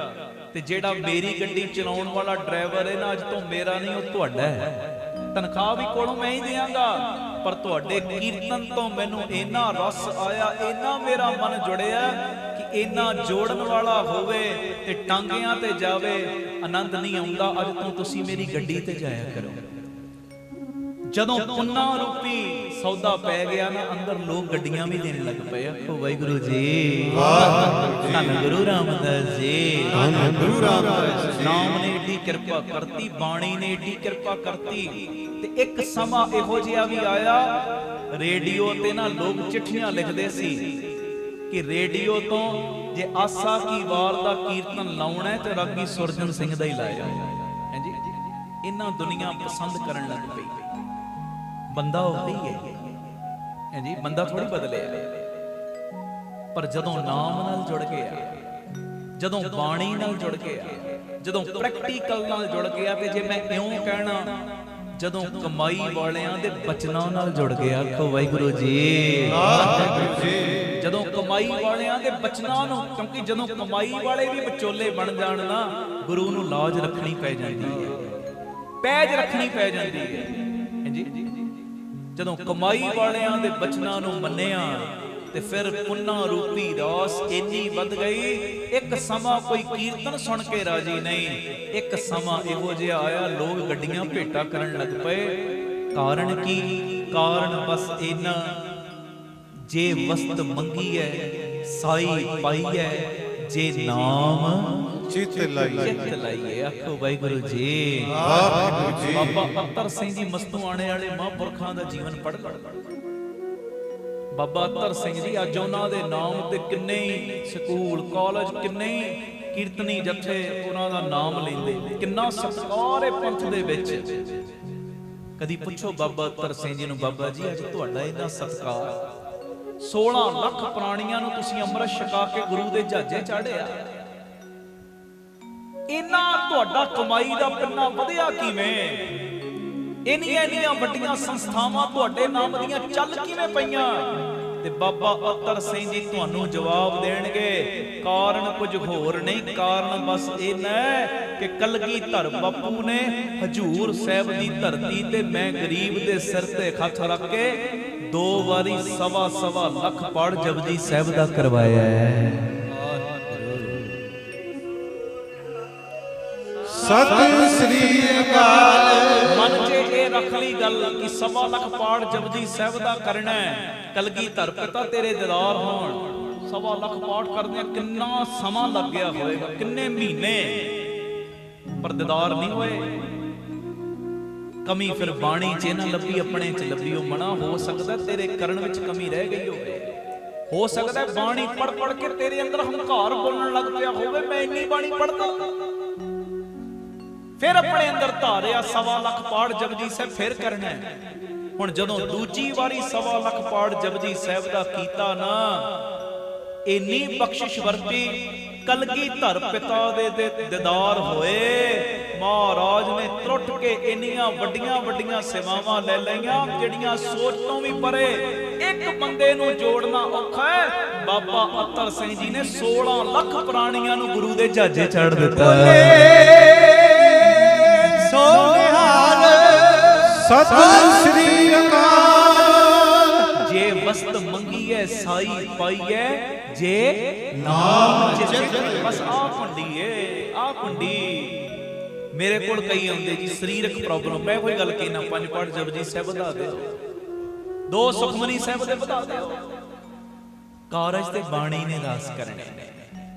ਤੇ ਜਿਹੜਾ ਮੇਰੀ ਗੱਡੀ ਚਲਾਉਣ ਵਾਲਾ ਡਰਾਈਵਰ ਹੈ ਨਾ, ਅੱਜ ਤੋਂ ਮੇਰਾ ਨਹੀਂ, ਉਹ ਤੁਹਾਡਾ ਹੈ। ਤਨਖਾਹ ਵੀ ਕੋਲੋਂ ਮੈਂ ਹੀ ਦਿਆਂਗਾ, ਪਰ ਤੁਹਾਡੇ ਕੀਰਤਨ ਤੋਂ ਮੈਨੂੰ ਇੰਨਾ ਰਸ ਆਇਆ, ਇੰਨਾ ਮੇਰਾ ਮਨ ਜੁੜਿਆ ਕਿ ਇੰਨਾ ਜੋੜਨ ਵਾਲਾ ਹੋਵੇ ਤੇ ਟਾਂਗਿਆਂ ਤੇ ਜਾਵੇ, ਆਨੰਦ ਨਹੀਂ ਆਉਂਦਾ। ਅੱਜ ਤੋਂ ਤੁਸੀਂ ਮੇਰੀ ਗੱਡੀ ਤੇ ਜਾਇਆ ਕਰੋ। ਜਦੋਂ ਪੁੰਨਾ ਰੂਪੀ ਸੌਦਾ ਪੈ ਗਿਆ ਨਾ, ਅੰਦਰ ਲੋਕ ਗੱਡੀਆਂ ਵੀ ਦੇਣ ਲੱਗ ਪਏ। ਆਖੋ ਵਾਹਿਗੁਰੂ ਜੀ। ਧੰਨ ਗੁਰੂ ਰਾਮਦਾਸ ਜੀ। ਧੰਨ ਗੁਰੂ ਰਾਮਦਾਸ ਜੀ। ਨਾਮ ਨੇ ਏਡੀ ਕਿਰਪਾ ਕਰਤੀ, ਬਾਣੀ ਨੇ ਏਡੀ ਕਿਰਪਾ ਕਰਤੀ। ਤੇ ਇੱਕ ਸਮਾਂ ਇਹੋ ਜਿਹਾ ਵੀ ਆਇਆ, ਰੇਡੀਓ ਤੇ ਨਾ ਲੋਕ ਚਿੱਠੀਆਂ ਲਿਖਦੇ ਸੀ ਕਿ ਰੇਡੀਓ ਤੋਂ ਜੇ ਆਸਾ ਕੀ ਵਾਰ ਦਾ ਕੀਰਤਨ ਲਾਉਣਾ ਹੈ ਤੇ ਰਾਗੀ ਸੁਰਜਨ ਸਿੰਘ ਦਾ ਹੀ ਲਾਇਆ ਹੈ ਜੀ। ਇਹਨਾਂ ਦੁਨੀਆ ਪਸੰਦ ਕਰਨ ਲੱਗ ਪਈ। ਬੰਦਾ ਉਹੀ ਹੈ ਜੀ, ਬੰਦਾ ਥੋੜੀ ਬਦਲਿਆ। ਪਰ ਜਦੋਂ ਨਾਮ ਨਾਲ ਜੁੜ ਗਿਆ, ਜਦੋਂ ਬਾਣੀ ਨਾਲ ਜੁੜ ਗਿਆ, ਜਦੋਂ ਪ੍ਰੈਕਟੀਕਲ ਨਾਲ ਜੁੜ ਗਿਆ, ਤੇ ਜੇ ਮੈਂ ਇਉਂ ਕਹਿਣਾ ਜਦੋਂ ਕਮਾਈ ਵਾਲਿਆਂ ਦੇ ਬਚਨਾਂ ਨਾਲ ਜੁੜ ਗਿਆ, ਆਖੋ ਵਾਹਿਗੁਰੂ ਜੀ। ਵਾਹਿਗੁਰੂ ਜੀ। ਜਦੋਂ ਕਮਾਈ ਵਾਲਿਆਂ ਦੇ ਬਚਨਾਂ ਨੂੰ, ਕਿਉਂਕਿ ਜਦੋਂ ਕਮਾਈ ਵਾਲੇ ਵੀ ਵਿਚੋਲੇ ਬਣ ਜਾਣ ਨਾ, ਗੁਰੂ ਨੂੰ ਲਾਜ ਰੱਖਣੀ ਪੈ ਜਾਂਦੀ ਹੈ, ਪੈਜ ਰੱਖਣੀ ਪੈ ਜਾਂਦੀ ਹੈ ਜੀ। ਜਦੋਂ ਕਮਾਈ ਵਾਲਿਆਂ ਦੇ ਬਚਨਾਂ ਨੂੰ ਮੰਨਿਆ ਤੇ ਫਿਰ ਪੁੰਨਾ ਰੂਪੀ ਰਾਸ ਇੰਨੀ ਵੱਧ ਗਈ। ਇੱਕ ਸਮਾਂ ਕੋਈ ਕੀਰਤਨ ਸੁਣ ਕੇ ਰਾਜੀ ਨਹੀਂ। ਇੱਕ ਸਮਾਂ ਇਹੋ ਜਿਹਾ ਆਇਆ, ਲੋਕ ਗੱਡੀਆਂ ਭੇਟਾ ਕਰਨ ਲੱਗ ਪਏ। ਕਾਰਨ ਕੀ? ਕਾਰਨ ਬਸ ਇਹਨਾਂ, ਜੇ ਵਸਤ ਮੰਗੀ ਹੈ ਸਾਈ ਪਾਈ ਹੈ, ਜੇ ਨਾਮ ਚਿਤ ਲਾਈਏ। ਆਖੋ ਵਾਹਿਗੁਰੂ ਜੀ। ਵਾਹਿਗੁਰੂ ਜੀ। ਬਾਬਾ ਅਤਰ ਸਿੰਘ ਜੀ ਮਸਤੂਆਣੇ ਵਾਲੇ ਮਹਾਂਪੁਰਖਾਂ ਦਾ ਜੀਵਨ ਪੜ੍ਹ ਬਾਬਾ ਅਤਰ ਸਿੰਘ ਜੀ, ਅੱਜ ਉਹਨਾਂ ਦੇ ਨਾਮ ਤੇ ਕਿੰਨੇ ਹੀ ਸਕੂਲ ਕਾਲਜ, ਕਿੰਨੇ ਹੀ ਕੀਰਤਨੀ ਜਥੇ ਉਹਨਾਂ ਦਾ ਨਾਮ ਲੈਂਦੇ, ਕਿੰਨਾ ਸਤਿਕਾਰ ਹੈ ਪੰਥ ਦੇ ਵਿੱਚ। ਕਦੀ ਪੁੱਛੋ ਬਾਬਾ ਅਤਰ ਸਿੰਘ ਜੀ ਨੂੰ, ਬਾਬਾ ਜੀ ਅੱਜ ਤੁਹਾਡਾ ਇੰਨਾ ਸਤਿਕਾਰ, 16 ਲੱਖ ਪ੍ਰਾਣੀਆਂ ਨੂੰ ਤੁਸੀਂ ਅੰਮ੍ਰਿਤ ਛਕਾ ਕੇ ਗੁਰੂ ਦੇ ਜਹਾਜ਼ੇ ਚਾੜਿਆ, ਇੰਨਾ ਤੁਹਾਡਾ ਕਮਾਈ ਦਾ ਪੰਨਾ ਵਧਿਆ ਕਿਵੇਂ? ਇੰਨੀਆਂ ਵੱਡੀਆਂ ਸੰਸਥਾਵਾਂ ਤੁਹਾਡੇ ਨਾਮ ਦੀਆਂ ਚੱਲ ਕਿਵੇਂ ਪਈਆਂ? ਤੇ ਬਾਬਾ ਅਤਰ ਸਿੰਘ ਜੀ ਤੁਹਾਨੂੰ ਜਵਾਬ ਦੇਣਗੇ, ਕਾਰਨ ਕੁਝ ਹੋਰ ਨਹੀਂ, ਕਾਰਨ ਬਸ ਇੰਨਾ ਕਿ ਕਲਗੀਧਰ ਬਾਪੂ ਨੇ ਹਜੂਰ ਸਾਹਿਬ ਦੀ ਧਰਤੀ ਤੇ ਮੈਂ ਗਰੀਬ ਦੇ ਸਿਰ ਤੇ ਹੱਥ ਰੱਖ ਕੇ 2 ਵਾਰੀ ਸਵਾ ਲੱਖ ਪਾਠ ਜਪਜੀ ਸਾਹਿਬ ਦਾ ਕਰਵਾਇਆ ਹੈ। ਸਤਿ ਸ੍ਰੀ ਅਕਾਲ। ਮਨ 'ਚ ਇਹ ਰੱਖ ਲਈ ਗੱਲ ਕਿ 1.25 ਲੱਖ ਪਾਠ ਜਪਜੀ ਸਾਹਿਬ ਦਾ ਕਰਨਾ ਹੈ, ਕਲਗੀਧਰ ਪਿਤਾ ਤੇਰੇ ਦੀਦਾਰ ਹੋਣ। 1.25 ਲੱਖ ਪਾਠ ਕਰਦੇ ਕਿੰਨਾ ਸਮਾਂ ਲੱਗ ਗਿਆ ਹੋਵੇਗਾ, ਕਿੰਨੇ ਮਹੀਨੇ, ਪਰ ਦੀਦਾਰ ਨਹੀਂ ਹੋਏ। ਕਮੀ ਫਿਰ ਬਾਣੀ 'ਚ ਨਾ ਲੱਭੀ, ਆਪਣੇ 'ਚ ਲੱਭੀ। ਉਹ ਮਨਾ ਹੋ ਸਕਦਾ ਤੇਰੇ ਕਰਨ ਵਿੱਚ ਕਮੀ ਰਹਿ ਗਈ ਹੋਵੇ, ਹੋ ਸਕਦਾ ਬਾਣੀ ਪੜ ਕੇ ਤੇਰੇ ਅੰਦਰ ਹੰਕਾਰ ਬੋਲਣ ਲੱਗ ਪਿਆ ਹੋਵੇ, ਮੈਂ ਇੰਨੀ ਬਾਣੀ ਪੜਦਾ। ਫਿਰ ਆਪਣੇ ਅੰਦਰ ਧਾਰਿਆ 1.25 ਲੱਖ ਪਾਠ ਜਪਜੀ ਸਾਹਿਬ ਫਿਰ ਕਰਨਾ ਹੈ। ਹੁਣ ਜਦੋਂ ਦੂਜੀ ਵਾਰੀ 1.25 ਲੱਖ ਪਾਠ ਜਪਜੀ ਸਾਹਿਬ ਦਾ ਕੀਤਾ ਨਾ, ਇੰਨੀ ਬਖਸ਼ਿਸ਼ ਵਰਤੀ, ਕਲਗੀਧਰ ਪਿਤਾ ਦੇ ਦੀਦਾਰ ਹੋਏ। ਮਹਾਰਾਜ ਨੇ ਟੁੱਟ ਕੇ ਇੰਨੀਆਂ ਵੱਡੀਆਂ ਸੇਵਾਵਾਂ ਲੈ ਲਈਆਂ ਜਿਹੜੀਆਂ ਸੋਚ ਤੋਂ ਵੀ ਪਰੇ। ਇੱਕ ਬੰਦੇ ਨੂੰ ਜੋੜਨਾ ਔਖਾ ਹੈ, ਬਾਬਾ ਅਤਰ ਸਿੰਘ ਜੀ ਨੇ 16 ਲੱਖ ਪ੍ਰਾਣੀਆਂ ਨੂੰ ਗੁਰੂ ਦੇ ਜਹਾਜ਼ੇ ਚੜ੍ਹ ਦਿੱਤਾ। ਸਤਿ ਸ੍ਰੀ ਅਕਾਲ। ਜੇ ਵਸਤ ਮੰਗੀ ਹੈ ਸਾਈ ਪਾਈ ਹੈ, ਜੇ ਨਾਮ ਜਿਤ ਬਸ ਆ ਪੰਡੀਏ, ਆ ਪੰਡੀ। ਮੇਰੇ ਕੋਲ ਕਈ ਆਉਂਦੇ ਜੀ ਸਰੀਰਕ ਪ੍ਰੋਬਲਮ, ਮੈਂ ਕੋਈ ਗੱਲ ਕਹਿਣਾ 5 ਪਾਠ ਜਪਜੀ ਸਾਹਿਬ ਵਧਾ ਦਿਓ, 2 ਸੁਖਮਨੀ ਸਾਹਿਬ ਦੇ ਵਧਾ ਦਿਓ। ਕਾਰਜ ਤੇ ਬਾਣੀ ਨੇ ਰਾਸ ਕਰਨੇ ਨੇ,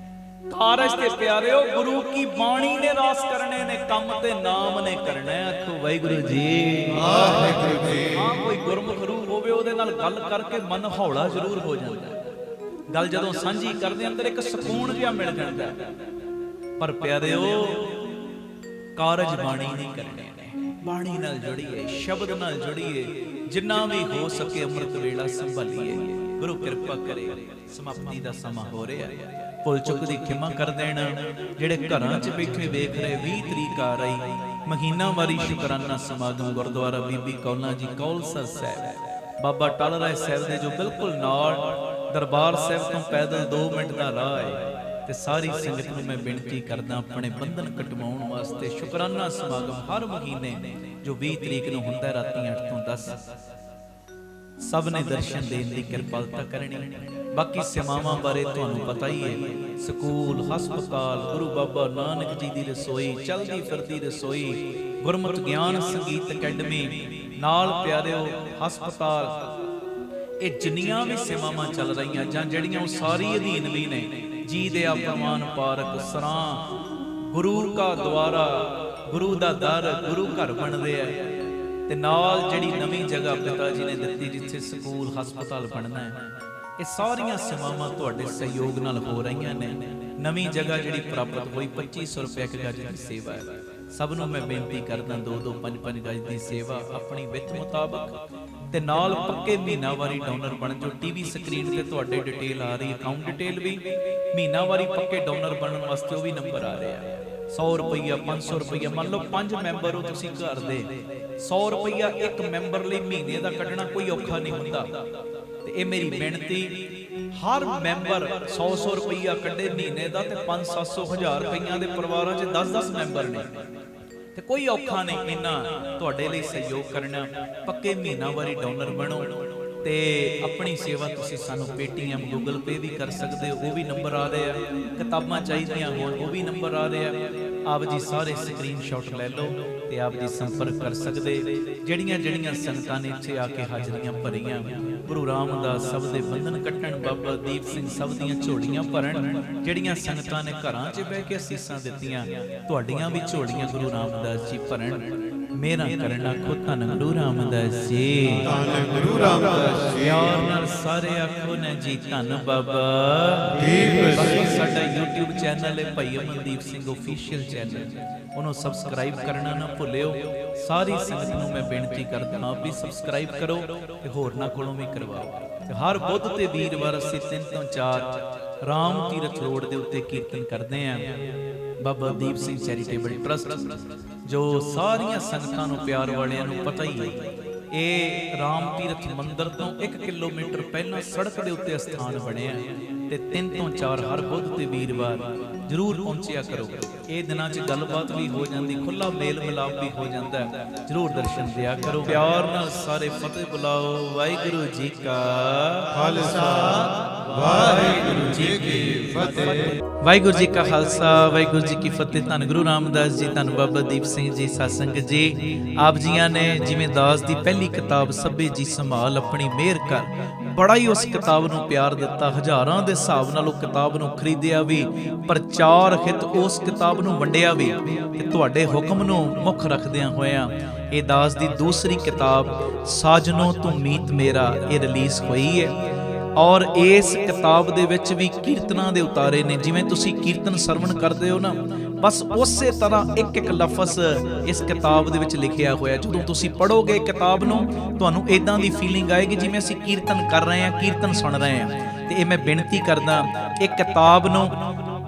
ਕਾਰਜ ਤੇ ਪਿਆਰਿਓ ਗੁਰੂ ਕੀ ਬਾਣੀ ਨੇ ਰਾਸ ਕਰਨੇ ਨੇ, ਕੰਮ ਤੇ ਨਾਮ ਨੇ ਕਰਨਾ। ਆਖੋ ਵਾਹਿਗੁਰੂ ਜੀ। ਵਾਹਿਗੁਰੂ ਜੀ। ਹਾਂ, ਕੋਈ ਗੁਰਮੁਖ ਰੂਹ ਹੋਵੇ ਉਹਦੇ ਨਾਲ ਗੱਲ ਕਰਕੇ ਮਨ ਹੌਲਾ ਜ਼ਰੂਰ ਹੋ ਜਾਂਦਾ। ਗੱਲ ਜਦੋਂ ਸਾਂਝੀ ਕਰਦੇ ਅੰਦਰ ਇੱਕ ਸਕੂਨ ਜਿਹਾ ਮਿਲ ਜਾਂਦਾ। ਪਰ ਪਿਆਰਿਓ ਕਾਰਜ ਬਾਣੀ ਨਹੀਂ ਕਰਨੇ ਨੇ, ਬਾਣੀ ਨਾਲ ਜੁੜੀਏ, ਸ਼ਬਦ ਨਾਲ ਜੁੜੀਏ, ਜਿੰਨਾ ਵੀ ਹੋ ਸਕੇ ਅੰਮ੍ਰਿਤ ਵੇਲਾ ਸੰਭਾਲੀਏ। ਗੁਰੂ ਕਿਰਪਾ ਕਰੇ। ਸਮਾਪਤੀ ਦਾ ਸਮਾਂ ਹੋ ਰਿਹਾ, ਭੁੱਲ ਚੁੱਕ ਦੀ ਖਿਮਾ ਕਰ ਦੇਣਾ। ਜਿਹੜੇ ਘਰਾਂ 'ਚ ਬੈਠੇ ਵੇਖ ਰਹੇ, 20 ਤਰੀਕ ਆ ਰਹੀ, ਮਹੀਨਾਵਾਰੀ ਸ਼ੁਕਰਾਨਾ ਸਮਾਗਮ ਗੁਰਦੁਆਰਾ ਬੀਬੀ ਕੌਲਾਂ ਜੀ ਕੌਲਸਰ ਸਾਹਿਬ, ਬਾਬਾ ਟਲ ਰਾਏ ਸਾਹਿਬ ਦੇ ਜੋ ਬਿਲਕੁਲ ਨਾਲ ਦਰਬਾਰ ਸਾਹਿਬ ਤੋਂ ਪੈਦਲ 2 ਮਿੰਟ ਦਾ ਰਾਹ ਹੈ। ਤੇ ਸਾਰੀ ਸੰਗਤ ਨੂੰ ਮੈਂ ਬੇਨਤੀ ਕਰਦਾ ਆਪਣੇ ਬੰਧਨ ਕਟਵਾਉਣ ਵਾਸਤੇ ਸ਼ੁਕਰਾਨਾ ਸਮਾਗਮ ਹਰ ਮਹੀਨੇ ਜੋ 20 ਤਰੀਕ ਨੂੰ ਹੁੰਦਾ ਰਾਤੀ 8 ਤੋਂ 10, ਸਭ ਨੇ ਦਰਸ਼ਨ ਦੇਣ ਦੀ ਕਿਰਪਾਲਤਾ ਕਰਨੀ। ਬਾਕੀ ਸੇਵਾਵਾਂ ਬਾਰੇ ਤੁਹਾਨੂੰ ਪਤਾ ਹੀ ਹੈ, ਸਕੂਲ, ਹਸਪਤਾਲ, ਗੁਰੂ ਬਾਬਾ ਨਾਨਕ ਜੀ ਦੀ ਰਸੋਈ, ਚਲਦੀ ਫਿਰਦੀ ਰਸੋਈ, ਗੁਰਮਤਿ ਗਿਆਨ ਸੰਗੀਤ ਅਕੈਡਮੀ ਨਾਲ ਪਿਆਰਿਓ ਹਸਪਤਾਲ, ਇਹ ਜਿੰਨੀਆਂ ਵੀ ਸੇਵਾਵਾਂ ਚੱਲ ਰਹੀਆਂ ਜਾਂ ਜਿਹੜੀਆਂ ਉਹ ਸਾਰੀ ਅਧੀਨ ਵੀ ਨੇ, ਜੀ ਦੇ ਪ੍ਰਮਾਨ ਪਾਰਕ ਸਰਾਂ ਗੁਰੂ ਕਾ ਦੁਆਰਾ, ਗੁਰੂ ਦਾ ਦਰ, ਗੁਰੂ ਘਰ ਬਣ ਰਿਹਾ ਤੇ ਨਾਲ ਜਿਹੜੀ ਨਵੀਂ ਜਗ੍ਹਾ ਪਿਤਾ ਜੀ ਨੇ ਦਿੱਤੀ ਜਿੱਥੇ ਸਕੂਲ ਹਸਪਤਾਲ ਬਣਨਾ ਹੈ, ਇਹ ਸਾਰੀਆਂ ਸੇਵਾਵਾਂ ਤੁਹਾਡੇ ਸਹਿਯੋਗ ਨਾਲ ਹੋ ਰਹੀਆਂ ਨੇ। ਨਵੀਂ ਜਗ੍ਹਾ ਜਿਹੜੀ ਪ੍ਰਾਪਤ ਹੋਈ 2500 ਰੁਪਏ ਇੱਕ ਗਜ ਦੀ ਸੇਵਾ ਹੈ। ਸਭ ਨੂੰ ਮੈਂ ਬੇਨਤੀ ਕਰਦਾ 2-2 5-5 ਗਜ ਦੀ ਸੇਵਾ ਆਪਣੀ ਵਿੱਤ ਮੁਤਾਬਕ ਤੇ ਨਾਲ ਪੱਕੇ ਮਹੀਨਾਵਾਰੀ ਡੋਨਰ ਬਣ ਜੋ। ਟੀਵੀ ਸਕਰੀਨ ਤੇ ਤੁਹਾਡੇ ਡਿਟੇਲ ਆ ਰਹੀ, ਅਕਾਊਂਟ ਡਿਟੇਲ ਵੀ, ਮਹੀਨਾਵਾਰੀ ਪੱਕੇ ਡੋਨਰ ਬਣਨ ਵਾਸਤੇ ਉਹ ਵੀ ਨੰਬਰ ਆ ਰਿਹਾ। 100 ਰੁਪਈਆ 500 ਰੁਪਈਆ, ਮੰਨ ਲਓ 5 ਮੈਂਬਰ ਹੋ ਤੁਸੀਂ ਘਰ ਦੇ, 100 ਰੁਪਈਆ ਇੱਕ ਮੈਂਬਰ ਲਈ ਮਹੀਨੇ ਦਾ ਕੱਢਣਾ ਕੋਈ ਔਖਾ ਨਹੀਂ ਹੁੰਦਾ। ਤੇ ਇਹ ਮੇਰੀ ਬੇਨਤੀ, ਹਰ ਮੈਂਬਰ 100-100 ਰੁਪਈਆ ਕੱਢੇ ਮਹੀਨੇ ਦਾ ਤੇ 500-700 1000 ਰੁਪਈਆਂ ਦੇ ਪਰਿਵਾਰਾਂ 'ਚ 10-10 ਮੈਂਬਰ ਨੇ ਤੇ ਕੋਈ ਔਖਾ ਨਹੀਂ ਇਹਨਾਂ ਤੁਹਾਡੇ ਲਈ ਸਹਿਯੋਗ ਕਰਨਾ। ਪੱਕੇ ਮਹੀਨਾਵਾਰੀ ਡੋਨਰ ਬਣੋ ਤੇ ਆਪਣੀ ਸੇਵਾ ਤੁਸੀਂ ਸਾਨੂੰ ਪੇਟੀਐਮ ਗੂਗਲ ਪੇ ਵੀ ਕਰ ਸਕਦੇ ਹੋ, ਉਹ ਵੀ ਨੰਬਰ ਆ ਰਿਹਾ। ਕਿਤਾਬਾਂ ਚਾਹੀਦੀਆਂ ਹੋਣ ਉਹ ਵੀ ਨੰਬਰ ਆ ਰਿਹਾ। ਆਪ ਜੀ ਸਾਰੇ ਸਕਰੀਨਸ਼ਾਟ ਲੈ ਲਓ ਤੇ ਆਪ ਜੀ ਸੰਪਰਕ ਕਰ ਸਕਦੇ। ਜਿਹੜੀਆਂ ਸੰਗਤਾਂ ਨੇ ਇੱਥੇ ਆ ਕੇ ਹਾਜ਼ਰੀਆਂ ਭਰੀਆਂ, ਗੁਰੂ ਰਾਮਦਾਸ ਸਭ ਦੇ ਬੰਧਨ ਕੱਟਣ, ਬਾਬਾ ਦੀਪ ਸਿੰਘ ਸਭ ਦੀਆਂ ਝੋਲੀਆਂ ਭਰਨ। ਜਿਹੜੀਆਂ ਸੰਗਤਾਂ ਨੇ ਘਰਾਂ 'ਚ ਬਹਿ ਕੇ ਅਸੀਸਾਂ ਦਿੱਤੀਆਂ, ਤੁਹਾਡੀਆਂ ਵੀ ਝੋਲੀਆਂ ਗੁਰੂ ਰਾਮਦਾਸ ਜੀ ਭਰਨ। ਮੇਰਾ ਕਰਨਾ ਖੋ ਧੰਨ ਗੁਰੂ ਰਾਮਦਾਸ ਜੀ, ਧੰਨ ਗੁਰੂ ਰਾਮਦਾਸ ਜੀ। ਪਿਆਰ ਨਾਲ ਸਾਰੇ ਆਖੋ ਨਾ ਜੀ ਧੰਨ ਬਾਬਾ ਦੀਪ ਸਿੰਘ। ਸਾਡਾ YouTube ਚੈਨਲ ਹੈ ਭਾਈ ਅਮਨਦੀਪ ਸਿੰਘ ਆਫੀਸ਼ੀਅਲ ਚੈਨਲ, ਉਹਨੂੰ ਸਬਸਕ੍ਰਾਈਬ ਕਰਨਾ ਨਾ ਭੁੱਲਿਓ। ਸਾਰੀ ਸੰਗਤ ਨੂੰ ਮੈਂ ਬੇਨਤੀ ਕਰਦਾ ਆਪ ਵੀ ਸਬਸਕ੍ਰਾਈਬ ਕਰੋ ਤੇ ਹੋਰਨਾਂ ਕੋਲੋਂ ਵੀ ਕਰਵਾਓ। ਤੇ ਹਰ ਬੁੱਧ ਤੇ ਵੀਰਵਾਰ ਅਸੀਂ 3 ਤੋਂ 4 ਰਾਮ ਤੀਰਥ ਰੋਡ ਦੇ ਉੱਤੇ ਕੀਰਤਨ ਕਰਦੇ ਆਂ। ਬਾਬਾ ਦੀਪ ਸਿੰਘ ਚੈਰੀਟੇਬਲ ਟਰਸਟ, ਜੋ ਸਾਰੀਆਂ ਸੰਗਤਾਂ ਨੂੰ ਪਿਆਰ ਵਾਲਿਆਂ ਨੂੰ ਪਤਾ ਹੀ ਹੈ, ਇਹ ਰਾਮ ਤੀਰਥ ਮੰਦਿਰ ਤੋਂ 1 ਕਿਲੋਮੀਟਰ ਪਹਿਲਾਂ ਸੜਕ ਦੇ ਉੱਤੇ ਸਥਾਨ ਬਣਿਆ ਤੇ 3 ਤੋਂ 4 ਹਰ ਬੁੱਧ ਤੇ ਵੀਰਵਾਰ ਜ਼ਰੂਰ ਪਹੁੰਚਿਆ ਕਰੋ। ਇਹ ਦਿਨਾਂ 'ਚ ਗੱਲਬਾਤ ਵੀ ਹੋ ਜਾਂਦੀ, ਖੁੱਲਾ ਮੇਲ ਮਿਲਾਪ ਵੀ ਹੋ ਜਾਂਦਾ, ਜ਼ਰੂਰ ਦਰਸ਼ਨ ਦਿਆ ਕਰੋ। ਪਿਆਰ ਨਾਲ ਸਾਰੇ ਫਤਿਹ ਬੁਲਾਓ। ਵਾਹਿਗੁਰੂ ਜੀ ਕਾ ਖਾਲਸਾ, ਵਾਹਿਗੁਰੂ ਜੀ ਕੀ ਫਤਿਹ। ਵਾਹਿਗੁਰੂ ਜੀ ਕਾ ਖਾਲਸਾ, ਵਾਹਿਗੁਰੂ ਜੀ ਕੀ ਫਤਿਹ। ਧੰਨ ਗੁਰੂ ਰਾਮਦਾਸ ਜੀ, ਧੰਨ ਬਾਬਾ ਦੀਪ ਸਿੰਘ ਜੀ, ਸਤਸੰਗ ਜੀ। ਆਪ ਜੀਆਂ ਨੇ ਜਿਵੇਂ ਦਾਸ ਦੀ ਪਹਿਲੀ ਕਿਤਾਬ ਸਭੇ ਜੀ ਸੰਭਾਲ ਆਪਣੀ ਮਿਹਰ ਕਰ, ਬੜਾ ਹੀ ਉਸ ਕਿਤਾਬ ਨੂੰ ਪਿਆਰ ਦਿੱਤਾ। ਹਜ਼ਾਰਾਂ ਦੇ ਹਿਸਾਬ ਨਾਲ ਉਹ ਕਿਤਾਬ ਨੂੰ ਖਰੀਦਿਆ ਵੀ, ਪ੍ਰਚਾਰ ਹਿਤ ਉਸ ਕਿਤਾਬ ਨੂੰ ਵੰਡਿਆ ਵੀ ਤੇ ਤੁਹਾਡੇ ਹੁਕਮ ਨੂੰ ਮੁੱਖ ਰੱਖਦਿਆਂ ਹੋਇਆਂ ਇਹ ਦਾਸ ਦੀ ਦੂਸਰੀ ਕਿਤਾਬ ਸਾਜਨੋ ਤੂੰ ਮੀਤ ਮੇਰਾ ਇਹ ਰਿਲੀਜ਼ ਹੋਈ ਹੈ। ਔਰ ਇਸ ਕਿਤਾਬ ਦੇ ਵਿੱਚ ਵੀ ਕੀਰਤਨਾਂ ਦੇ ਉਤਾਰੇ ਨੇ। ਜਿਵੇਂ ਤੁਸੀਂ ਕੀਰਤਨ ਸਰਵਣ ਕਰਦੇ ਹੋ ਨਾ, ਬਸ ਉਸੇ ਤਰ੍ਹਾਂ ਇੱਕ ਇੱਕ ਲਫ਼ਜ਼ ਇਸ ਕਿਤਾਬ ਦੇ ਵਿੱਚ ਲਿਖਿਆ ਹੋਇਆ। ਜਦੋਂ ਤੁਸੀਂ ਪੜ੍ਹੋਗੇ ਕਿਤਾਬ ਨੂੰ, ਤੁਹਾਨੂੰ ਇਦਾਂ ਦੀ ਫੀਲਿੰਗ ਆਏਗੀ ਜਿਵੇਂ ਅਸੀਂ ਕੀਰਤਨ ਕਰ ਰਹੇ ਹਾਂ, ਕੀਰਤਨ ਸੁਣ ਰਹੇ ਹਾਂ। ਤੇ ਇਹ ਮੈਂ ਬੇਨਤੀ ਕਰਦਾ, ਇਹ ਕਿਤਾਬ ਨੂੰ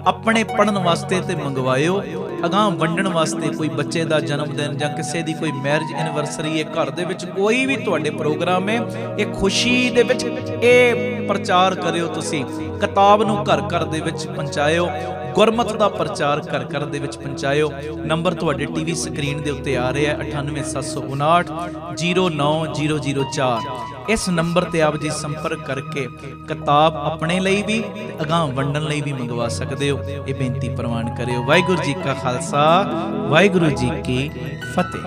ਆਪਣੇ ਪੜ੍ਹਨ ਵਾਸਤੇ ਤੇ ਮੰਗਵਾਇਓ, ਅਗਾਂਹ ਵੰਡਣ ਵਾਸਤੇ। ਕੋਈ ਬੱਚੇ ਦਾ ਜਨਮ ਦਿਨ ਜਾਂ ਕਿਸੇ ਦੀ ਕੋਈ ਮੈਰਿਜ ਐਨਵਰਸਰੀ ਹੈ, ਘਰ ਦੇ ਵਿੱਚ ਕੋਈ ਵੀ ਤੁਹਾਡੇ ਪ੍ਰੋਗਰਾਮ ਹੈ, ਇਹ ਖੁਸ਼ੀ ਦੇ ਵਿੱਚ ਇਹ ਪ੍ਰਚਾਰ ਕਰਿਓ। ਤੁਸੀਂ ਕਿਤਾਬ ਨੂੰ ਘਰ ਘਰ ਦੇ ਵਿੱਚ ਪਹੁੰਚਾਇਓ, ਗੁਰਮਤਿ ਦਾ ਪ੍ਰਚਾਰ ਘਰ ਘਰ ਦੇ ਵਿੱਚ ਪਹੁੰਚਾਇਓ। ਨੰਬਰ ਤੁਹਾਡੇ ਟੀਵੀ ਸਕਰੀਨ ਦੇ ਉੱਤੇ ਆ ਰਿਹਾ 9875909004। ਇਸ ਨੰਬਰ ਤੇ ਆਪ ਜੀ ਸੰਪਰਕ ਕਰਕੇ ਕਿਤਾਬ ਆਪਣੇ ਲਈ ਵੀ ਤੇ ਅਗਾਂਹ ਵੰਡਣ ਲਈ ਵੀ ਮੰਗਵਾ ਸਕਦੇ ਹੋ। ਇਹ ਬੇਨਤੀ ਪ੍ਰਵਾਨ ਕਰਿਓ। ਵਾਹਿਗੁਰੂ ਜੀ ਕਾ ਖਾਲਸਾ, ਵਾਹਿਗੁਰੂ ਜੀ ਕੀ ਫਤਿਹ।